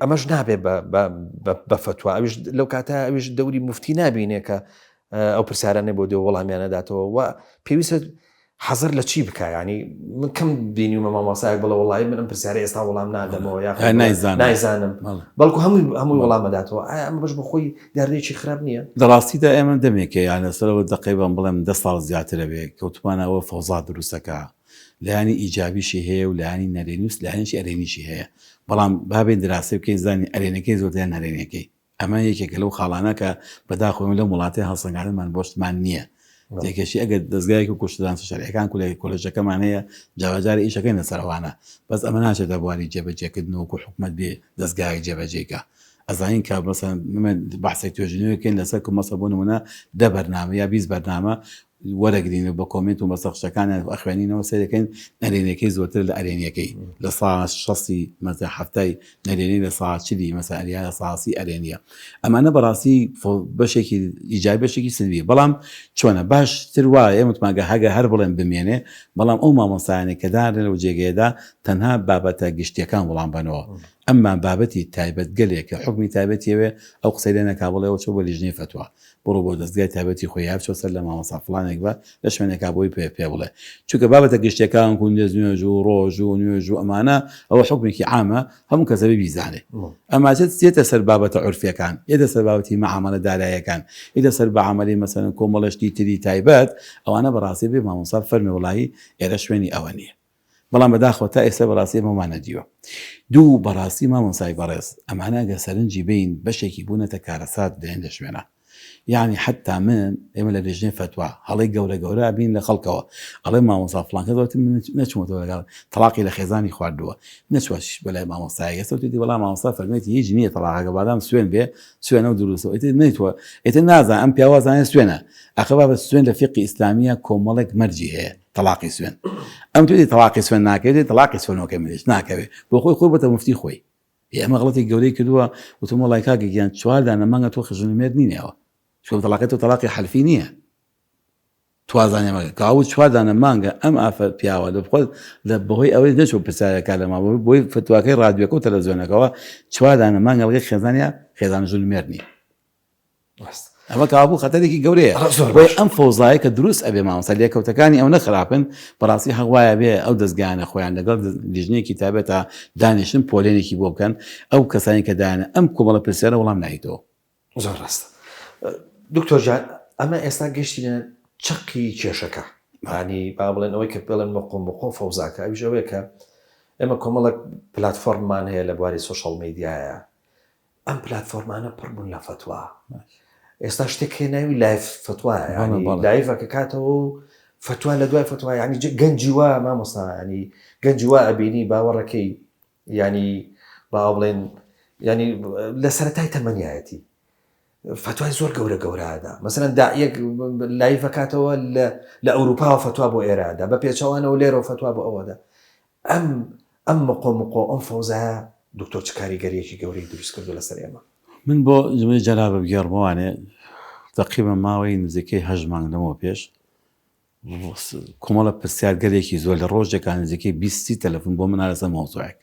ئەمەش نابێ بە فتوە ئەویش لەو کاتە ئەویش دەوری مفتی نابینێ کە ئەو پرسیارانە بۆ دێ وەڵامیانەداتەوە و پێویستە حەزر لە چی بکە ینی من کەم بینیمە مامۆسایەک بڵێ وەڵی من ئەم پرسیارە ئێستا وەڵام نادەمەوە یا نایزانم بەڵکو هەمووی وەڵامەداتەوە ئایا ئەمە بەش بە خۆی دیاردەیەکی خراپ نییە دەڕاستیدا ئێمە دەمێکە یانە سەرەوە دقیقاً بڵێم 10 ساڵ زیاترە بێ کەوتمانەوە فەوزا دروستەکە لایانی ئیجابیشی هەیە و لایانی نەرێنووس لایەنشی ئەرێنیشی هەیە بەڵام بابێن دراسی بکەین زانی ئەرێنەکەی زۆرتیان هەرێنەکەی ئەمە یەکێکە لەو خاڵانە کە بەداخۆی لە وڵاتی هەڵسەنگاندنمان بۆشتمان نییە تێکێشی ئەگەر دەستگایەکی و کوشتدان شەریعەکان کۆلێژەکەمان هەیە جاواجاری ئیشەکەی لەسەرەوانە بەس ئەمە ناچێت دەبواری جێبەجێکردنەوە و حکومەت بێ دەستگای جێبەجێکە ئەزانین کە بەسەن بەحسێک توێژینەوەکەین لەسەر مەسە بۆ نمونە 10 بەرنامە یا 20 بەرنامە وەرەگرین بە کۆمنت و بەسەخشەکان ئەخوێنینەوە سەرەکەین نەرێنەکەی زۆرتر لە ئەرێنیەکەی لە ساڵ 60 مەزە هەفتای نەرێنی لە ساڵ چلی مەسەریە لە ساسی ئەرێنیە ئەمانە بەڕاستی بەشێکی ئیجای بەشێکی سلبی بەڵام چۆنە باشتر وایە متماگە هەگە هەر بڵێن بمێنێ بەڵام ئەو مامۆستایانە کە دارن لەو جێگەیەدا تەنها بابەتە گشتیەکان وەڵام بنەوە ئەمما بابەتی تایبەت گەلێکە حکمی تایبەتیەوێ ئەو قسەی لێ نەکابڵێەوە چۆ بۆ لیژنەی فتووە بڕۆ بۆ دەستگای تایبەتی خۆی هاف چۆ سەر لە مامۆستا فڵانێک بە لە شوێنێکا بۆی پێ بڵێ چونکە بابەتە گشتیەکان کوندێز نوێژ و ڕۆژ و نوێژ و ئەمانە ئەوە حکمێکی عامە هەموو کەسەبی بیزانێ ئەماجێت چێتە سەر بابەتە عورفیەکان ئێدە سەر بابەتی مەعامەلە داراییەکان ئێدە سەر بە عەمەلی مەسەلەن کۆمەڵەشتی تری تایبەت ئەوانە بەڕاستی بێ مامۆستا فەرمی وڵایی ئێرە شوێنی ئەوە نییە بەڵام بەداخەوە تا ئێستا بەڕاستی ئەمەمان نەدیوە دوو بەڕاستی مامۆسای بەڕێز ئەمانە گە سەرنجی بین بەشێکی بوونەتە کارەسات دێن لە شوێنە يعني حتى من ئێمە لە لێژنەی فتوى هەڵی گەورە بین لە خەڵکەوە ئەڵێ مامۆستا فڵانکە دەوڵێت من نەچمەوە لەگەڵ تەلاقی لە خێزانی خواردووە نەچوەش بەلای مامۆستایە ئێستاوتی وەڵام مامۆستا فەرمێتی هیچ نییە تەلاقەکە بادام سوێن بێ سوێنە و دروستەوە ئیتر نەیتوە ئیتر نازان ئەم پیاوە زانێت سوێنە ئەخە بابە سوێن لە فیقی ئیسلامیە کۆمەڵێک مەرجی هەیە تەلاقی سوێن ئەم توێتی تەلاقی سوێن ناکەوێت تەلاقی سوێنەوەکە منش ناکەوێت بۆ خۆی بەتە مفتی خۆی ئێمە غڵەتی گەورەی کردووە وتم وەڵای کاکە گیان 4 دانە مانگە تۆ خەژنمێر نینەوە شو طلاقته طلاقي حلفينيه توازن ما قاو 4 دانه مانگا ام اف پیاوه لبخود لبهوی اول نشو پسای کلمه بوی فتواکای رادیو کو تلویزیونکوا 4 دانه مانگا لغی خزانه ظلمرنی بس اما كابو خطرێکی گەورەیە بۆی ئەم فۆزایە کە دروست ئەبێ مامۆستا لێکەوتەکانی ئەو نەخراپن بەڕاستی هەڵوایە بێ ئەو دەستگایانە خۆیان لەگەڵ لیژنەیەکی تایبەتە دانیشتن پۆلێنێکی بۆ بکەن ئەو کەسانی کە دایانە ئەم کۆمەڵە پرسیارە وەڵام نایتەوە زۆر ڕاستە دکتۆر جان ئەمە ئێستا گەشتینە چەقی کێشەکە ینی با بڵێن ئەوەی کە بڵێن بەقۆم بۆ فەوزاکە ئەویژەوەیە کە ئێمە کۆمەڵک پلاتفۆرممان هەیە لە بواری سوۆشەڵ میدیایە ئەم پلاتفۆرمانە پڕ بوون لە فتووە ئێستا شتێک هێناوی لایف فتوایە ینی لایڤەکە کاتەوە و فتووە لە دوای فتووە ینی گەنجی وا مامۆستا ینی گەنجی وا ئەبینی باوەڕەکەی ینی با بڵێن ینی لە سەرەتای تەمەنیایەتی فتوای زۆر گەورەدا مەسەلەن داعیەک لایڤەکاتەوە لە ئەوروپا فتوا بۆ ئێرادا بە پێچەوانەوە لێرە فتوا بۆ ئەوەدا ئەم مقۆ ئەم فەوزایە دکتۆر چ کاریگەریەکی گەورەی دروست کردو لەسەر ئێمە من بۆ جمەی جەلابە بگێڕمەوانێ تقریبا ماوەی نزیکەی 8 مانگ لەمەوە پێش کۆمەڵە پرسیار گەلێکی زۆر لە ڕۆژێکان نزیکەی 20 تەلەفۆن بۆ من هەرسە مۆزوعێک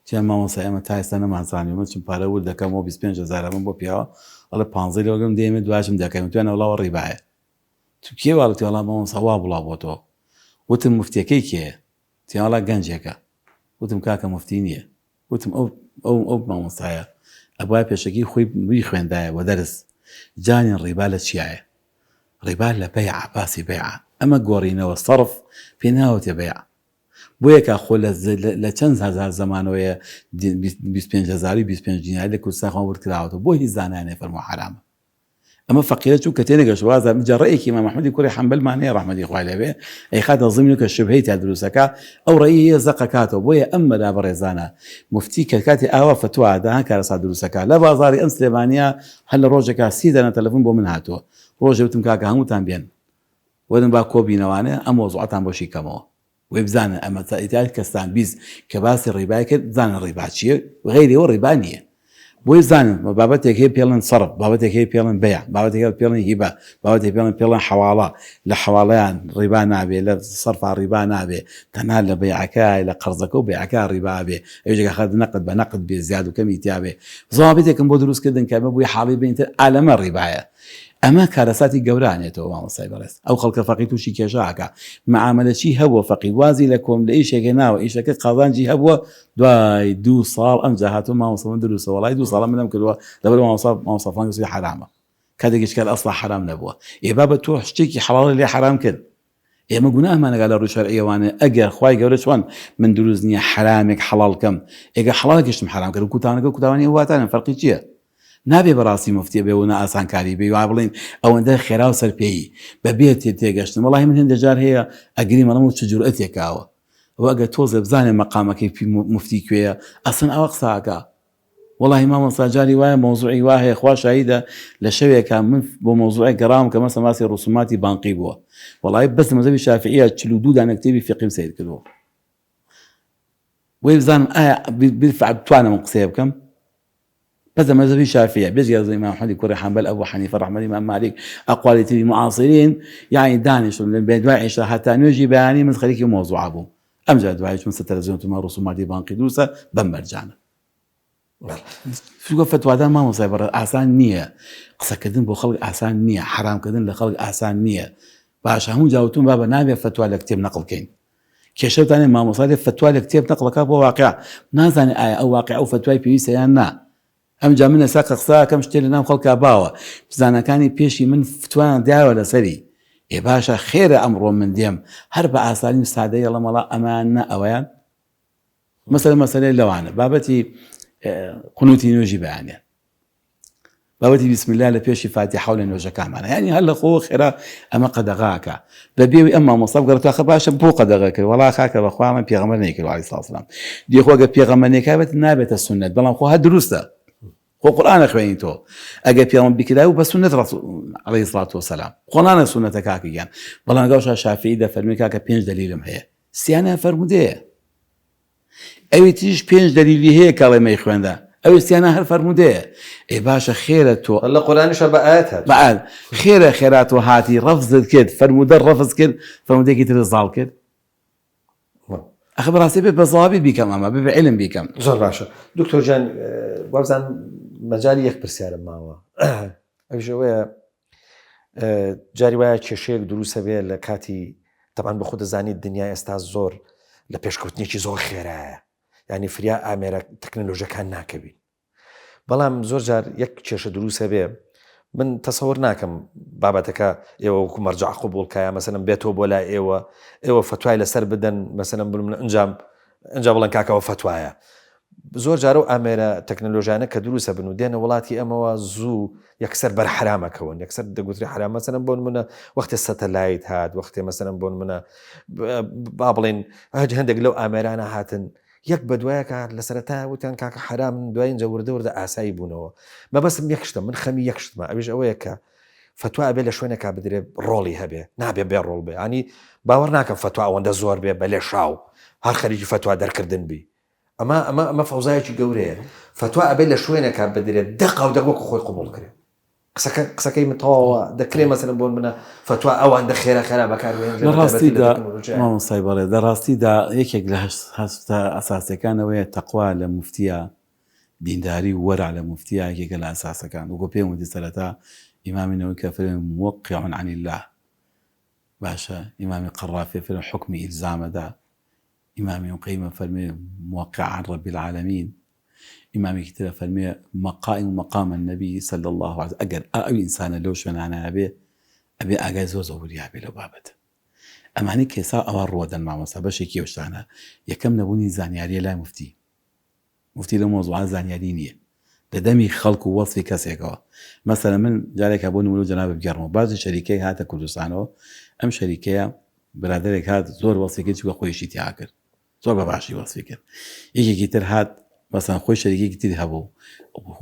چیان مامۆستا ئێمە تا ئێستا نەمانزانی من چون پارە ورد دەکەمەوە 25,000 من بۆ پیاوە ئەڵێ 15 لەوەگەم دێمە دواشم دەکەم توانە وڵاوە ڕیبایە تو کێواڵەتی وەڵام مامۆستا وا بڵاو بۆ تۆ وتم مفتیەکەی کێیە تیاڵا گەنجێکە وتم کاکە مفتی نییە وتم ئەو مامۆستایە ئەبوای پێشەکی خۆی بووی خوێندایە بۆ دەرس جانی ڕیبا لە چیایە ڕیبا لە بەیع باسی بەیع ئەمە گۆڕینەوە سەرف پێ ناوەتێ بەیع بۆ یەکە خۆ لە چەند هەزار زەمانەوەیە 25,000 25 دیناری لە کوردستان خۆ وردکراوەتەوە بۆ هیچ زانانێ فەرموو حرامە ئەمە فەقیرە چوو کە تێنەگەشت وازە جەڕەیەکی ئیمام ئەحمەدی کوڕی حەنبەلمانەیە ڕەحمەتی خوای لەبێ ئەی خاتە زمینی کە شوبهەی تا دروستەکە ئەو ڕێی هەیە زەقەکاتەوە بۆیە ئەم مەدا بەڕێزانە مفتی کە کاتی ئاوا فتوا داهان کارەسا دروستەکە لە بازاری ئەم سلێمانیا هەر لە ڕۆژێکا 30 دانە تەلەفۆن بۆ من هاتووە ڕۆژێ وتم کاکە هەمووتان بێن وەدن با کۆبینەوانە ئەم مۆزوعەتان بۆ شیکەمەوە وێ بزانن ئەمە ئیتیاد کەستان بیست کە باسی ڕیبای کرد بزانن ڕیبا چییە غەیرەوە ڕیبا نییە بۆی زانن بابەتێک هەیە پێڵن سەرف بابەتێک هەیە پێڵن بەیع بابەتێک پێڵن هیبە بابەتێک پێڵن حەواڵە لە حەواڵەیان ڕیبا نابێ لە سەرفا ڕیبا نابێ تەنها لە بەیعەکە لە قەرزەکە و بەیعەکە ڕیبا بێ ئەوێژێک خەت نەقد بە نەقد بێ زیاد و کەمی تیا بێ زوابێتێکم بۆ دروستکردن کە ئەمە بووی حاڵی بینتر ئالەمە ڕیبایە ئەمە کارەساتی گەورانێتەوە مامۆستای بەڕێز ئەو خەڵکە فەقی تووشی کێشاکە معاملەچی هەبووە فەقی وازی لە کۆم لە ئیشێکە ناوە ئیشەکە قازانجی هەبووە دوای 2 ساڵ ئەم جاهاتۆ مامۆستا من دروستە وڵای 2 ساڵ منم کردووە لەبەر مامۆستا فڵان کەسێ حرامە کاتێکیش کات ئەسڵا حرام نەبووە ئێ بابە تۆ شتێکی حەڵاڵ لێ حرام کرد ئێمە گوناهمانەگا لە ڕووی شەرعیەوانە ئەگەر خوای گەورە چۆن من دروست نییە حرامێک حەڵاڵکەم ئێگە حەڵالێکیشتم حرام کرد کوتانەکە کوتاوانی واتانە فەرقی چییە نابێ بەڕاستی مفتیە بێ و نە ئاسانکاری بێ وا بڵین ئەوەندە خێرا و سەرپێیی بەبێت تێگەشتن وەڵاهی من هێندە جار هەیە ئەگری مەڵم و چ جورئەتێکاوە ئەوە ئەگە تۆزە بزانێ مەقامەکەی مفتی کوێیە ئەسن ئەوە قساکە وەڵاهی مامۆستا جاری وایە مۆزوعی وا هەیە خوا شاهیدە لە شەوێکە من بۆ مۆزوعی گەڕام کە مەسە ماسی ڕوسوماتی بانقی بووە وەڵاهی بەس مەزەبی شافعیە 42 دانە کتێبی فقیم سیر کردووە وەی بزانم ئایا بالفعل بتوانم قسەیە بکەم بس مذهبي شافعي بيجي الإمام أحمد كوري حنبل أبو حنيفة رحمة الإمام مالك أقوال المعاصرين يعني دانش من بين دواعش حتى نجي بياني من خليك موضوع أبو أمجد دواعش من التلفزيون تما رسومات بانقي دوسة بمرجعنا شو فتوى هذا ما مصيبر أحسن نية قصة كذن بخلق أحسن نية حرام كذن لخلق أحسن نية باش هم جاوتون بابا نابي فتوى لكتاب نقل كين كشفت أنا ما مصادر فتوى لكتاب نقل كاب واقع نازل آية أو واقع أو فتوى في سيانا ئەم جا منە ساق قسا کەم شتێ لە ناو خەڵکا باوە بزانەکانی پێشی من فتوان دیاوە لەسەری ئێ باشە خێرە ئەمڕۆ من دێم هەر بە ئاسانی سادەی ئەڵە مەڵا ئەمانە ئەوەیان مەسەلەی لەوانە بابەتی قونوتی نوێژی بەیانێن بابەتی بسم الله لە پێشی فاتحە و لە نوێژەکانمانە یعنی هەر لە خۆ خێرا ئەمە قەدەغاکە بەبێوی ئەم مامۆستا بگەڕێتەوە خە باشە بۆ قەدەغا کرد وەڵا خاکە بەخوا من پێغەمبەر نەیکرد عەلەیهی سڵاتو وسەلام دیخۆ گە پێغەمبەر نەکابێت نابێتە سونەت بەڵام خۆ هەر دروستە خۆ قورئانە خوێنی تۆ ئەگە پێڵم بیکرای و بە سونەت عەلەیهی سڵاتو وسەلام خۆڵانە سونەتە کاکەگیان بەڵام گەوشە شافعی دەفەرمی کاکە 5 دلیلم هەیە سیانە فەرمودەیە ئەوی تیش 5 دلیلی هەیە کاڵێمەی خوێندا ئەوی سیانە هەر فەرمودەیە ئێ باشە خێرە تۆ لە قورئانیشە بە ئاەت هات بەعاد خێرە خێرات و هاتی ڕەفزت کرد فەرمودە ڕەفز کرد فەرمودەیەکی تر زاڵ کرد ئەخە بەڕاستی بێ بە زەوابی بیکەم ئەمە بێ بە عیلم بیکەم زۆر باشە دکتۆر جان وابزان مەجای یەک پرسیارم ماوە ئەوژەوەیە جاری وایە کێشەیەک دروستە بێ لە کاتی تەمان بە خۆ دەزانیت دنیای ئێستا زۆر لە پێشکەوتنیی زۆر خێرایە ینی فریا ئامێرە تەکنەلۆژیەکان ناکەوی بەڵام زۆر جار یەک کێشە دروستە بێ من تەسەوەر ناکەم بابەتەکە ئێوە وەکو مەرجع قبوڵکایە مەسەلەن بێتەوە بۆ لای ئێوە فتوای لەسەر بدەن مەسەلەن بڵم ئەنجا بڵێن کاکەوە فتوایە زۆر جارە و ئامێرە تەکنەلۆژیانە کە دروستە بن و دێنە وڵاتی ئەمەوە زوو یەکسەر بەر حرامەکەون یەکسەر دەگوتری حرام مەسەلەن بۆن منە وەختی سەتەلایت هات وەختی مەسەلەن بۆن منە با بڵێن هەندێک لەو ئامێرانە هاتن یەک بە دوایەکە لە سەرەتا وتیان کاکە حرام دوای اینجا وردە ئاسایی بوونەوە مەبەستم یەک شتە من خەمی یەک شتمە ئەویش ئەوەیە کە فتوا ئەبێ لە شوێنێکا بدرێ ڕۆڵی هەبێ نابێ بێ ڕۆڵ بێ ینی باوەڕ ناکەم فتوا ئەوەندە زۆر بێ بەلێ شاو هەر خەریکی فتوا دەرکردن بی ئەمە فەوزایەکی گەورەیە فتوا ئەبێ لە شوێنێکا بدرێت دەقا و دەگوەکو خۆی قبول کرێ قسەکەی متەواوە دەکرێ مەسەلەن بۆ منە فتووا ئەوان دەخێرە خەرا بەکاربێن لە ڕاستیدا مامۆستای بەڵێ لە ڕاستیدا یەکێک لە هەستا ئەساسەکانەوەیە تەقوا لە موفتیە دینداری وەرع لە موفتیە یەکێکە لە ئەساسەکان وەکو پێم وتی سەرەتا ئیمامی نەوەوی کە فەرمێ موقع عن الله باشە ئیمامی قەڕافی فەرمێ حکمی ئیلزامەدا ئیمامی قەیمە فەرمێ موقع عن رب العالمین ئیمامی ترە فەرمێ مقام النبي صلى الله عليه وسلم ئەگەر ئەو ئینسانە لەو شوێنانە بێ ئەبێ ئاگای زۆر زۆریا بێ لەو بابەتە ئەمانی کێسا ئەوە ڕوەدەن مامۆستا بەشێکی ئەوشتانە یەکەم نەبوونی زانیاریە لای مفتی لە مۆزوعە زانیاری نییە لە دەمی خەڵک و وەصفی کەسێکەوە مەسەلەن من جارێکە بۆ نمونە جەناب بگەڕمەوە بازی شەریکەی هاتە کوردستانەوە ئەم شەریکەیە برادێک هات زۆر وەصفێکی بە خۆیشی تیا کرد زۆر بە باشی وەصفی کرد یەکێکی تر هات مثلا خۆی شەریکێکی تری هەبوو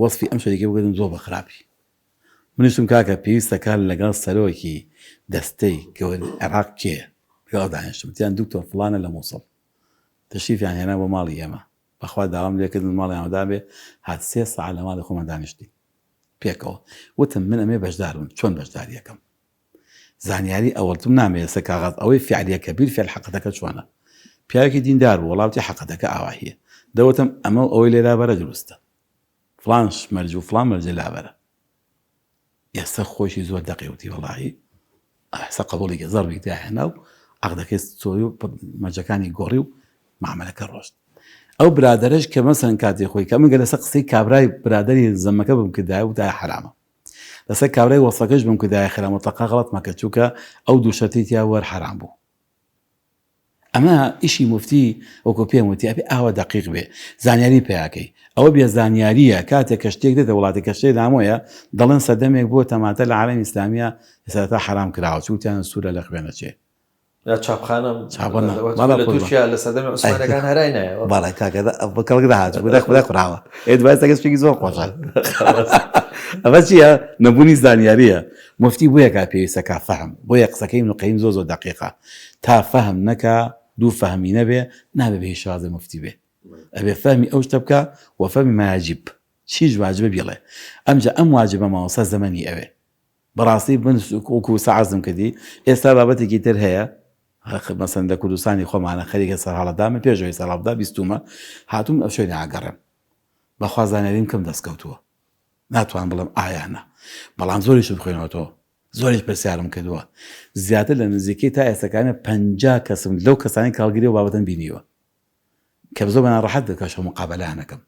وەصفی ئەم شەریکە بگەدم زۆر بە خراپی منیشتم کاکە پێویستە کار لەگەڵ سەرۆکی دەستەی عێراق کێ لەگەڵ دانیشتم تیان دوکتۆر فڵانە لە مووسڵ تەشریفیان هێنا بۆ ماڵی ئێمە بەخوا داوام لێکردن ماڵیانەدا بێ هات 3 ساعت لە ماڵی خۆمان دانیشتی پێکەوە وتم من ئەمێ بەشدارم چۆن بەشداریەکەم زانیاری ئەوەڵتم نامێ سە کاغاز ئەوەی فعلیەکە بیر فعل حەقەتەکە چۆنە پیاوێکی دیندار بوو وەڵاوتی حەقەتەکە ئاوا هەیە دەوتم ئەمە ئەوەی لێرا بەرە دروستە فلانش مەرج و فلان مەرجە لابەرە ئێستا خۆشی زۆر دەقیوتی وەڵاهی ئەستا قبوڵی زەربێک داهێنا و عەقدەکەی سۆی و مەرجەکانی گۆڕی و معاملەکە ڕۆشت ئەو برادەرش کە مەسەن کاتی خۆی کە من گە لەسەر قسەی کابرای برادری زەمەکە بم کردایە و دای حرامە لەسەر کابرای وەسەکەش بم کردایە خرامە تەقا غەڵەت مەکە چووکە ئەو دوو شەرتی تیا وەر حرام بوو ئەمە ئیشی مفتی وەکو پێم وتی ئەبێ ئاوا دەقیق بێ زانیاری پێیاکەی ئەوە بێ زانیاریە کاتێک کە شتێک دێتە وڵاتی کە شتێک دامۆیە دەڵێن سەردەمێک بۆ تەماتە لە عالەمی ئیسلامیە ئێستا حرام کراوە چوتیان سوورە لە خوێنەچێ چاپخانە تووشیا لە سەردەمی عوسمانیەکان هەرای نایە باڵای کاکە بەکەڵک داهات بەدە خوراوە ئێت باس شتێکی زۆر خۆشە ئەمە چییە نەبوونی زانیاریە مفتی بۆیە کا پێویستە کا فەهم بۆیە قسەکەی ابن القەیم زۆر دەقیقە تا فەهم نەکا دوو فەهمی نەبێ نابێ بە شازە مفتی بێ ئەبێ فەهمی ئەو شتە بکە و فەهمی ماجیب چیش واجبە بێڵێ ئەمجا ئەم واجبە ماوەسا زەمەنی ئەوێ بەڕاستی من وەکو سەعازم کردی ئێستا بابەتێکی تر هەیە مەسەن لە کوردستانی خۆمانە خەریکە سەرهاڵەدامە پێشەوەی سەرهاڵدا بیستومە هاتووم ئەو شوێنە ئاگەڕێم بەخوا زانیاریم کەم دەستکەوتووە ناتوان بڵم ئایانە بەڵام زۆریش بخوێنەوەتەوە زۆریش پرسیارم کردووە زیاتر لە نزیکەی تا ئێستەکانە 50 کەسم لەو کەسانی کاڵگیری و بابەتەن بینیوە کە زۆر بەنان ڕەحەت دەکەشە مقابلانەکەم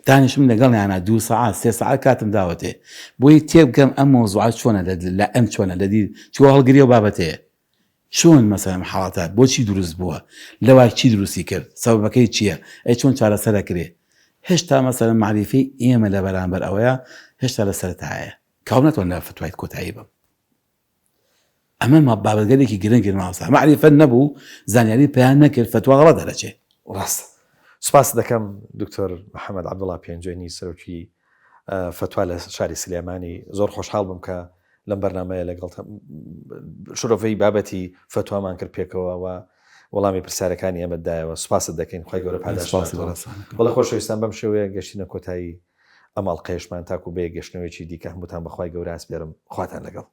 دانیشم لەگەڵیانە 2 ساعات 3 ساعات کاتم داوەتێ بۆی تێبگەم ئەم مۆزوعات چۆنە لە ئەم چۆنە لە دی چوە هەڵگیری و بابەتەیە چۆن مەسەلەن حاڵاتە بۆچی دروست بووە لەوای چی دروستی کرد سەبەبەکەی چییە ئەی چۆن چارەسەر دەکرێ هێشتا مەسەلەن معریفەی ئێمە لە بەرامبەر ئەوەیە هێشتا لە سەرەتایە کاو ناتوان لە فتوای کۆتایی بم ئەمە بابەتگەلێکی گرنگی ماوەسا معریفە نەبوو زانیاری پێیان نەکرد فتوا غەڵەت دەرەچێ ڕاستە سوپاس دەکەم دکتۆر محەممەد عەبدوڵڵا پێنجێنی سەرۆکی فتوا لە شاری سلێمانی زۆر خۆشحاڵ بم کە لەم بەرنامەیە لەگەڵ شرۆڤەی بابەتی فتوامان کرد پێکەوە و وەڵامی پرسیارەکانی ئەمەدایەوە سوپاست دەکەین خۆی گەورە پاداشتان بەڵێ خۆشەویستان بەم شێوەیە گەشتینە کۆتایی ئەماڵ قەیشمان تاکو بێ گەشتنەوەیکی دیکە هەمووتان بەخوای گەورە ئاسپێرم خواتان لەگەڵ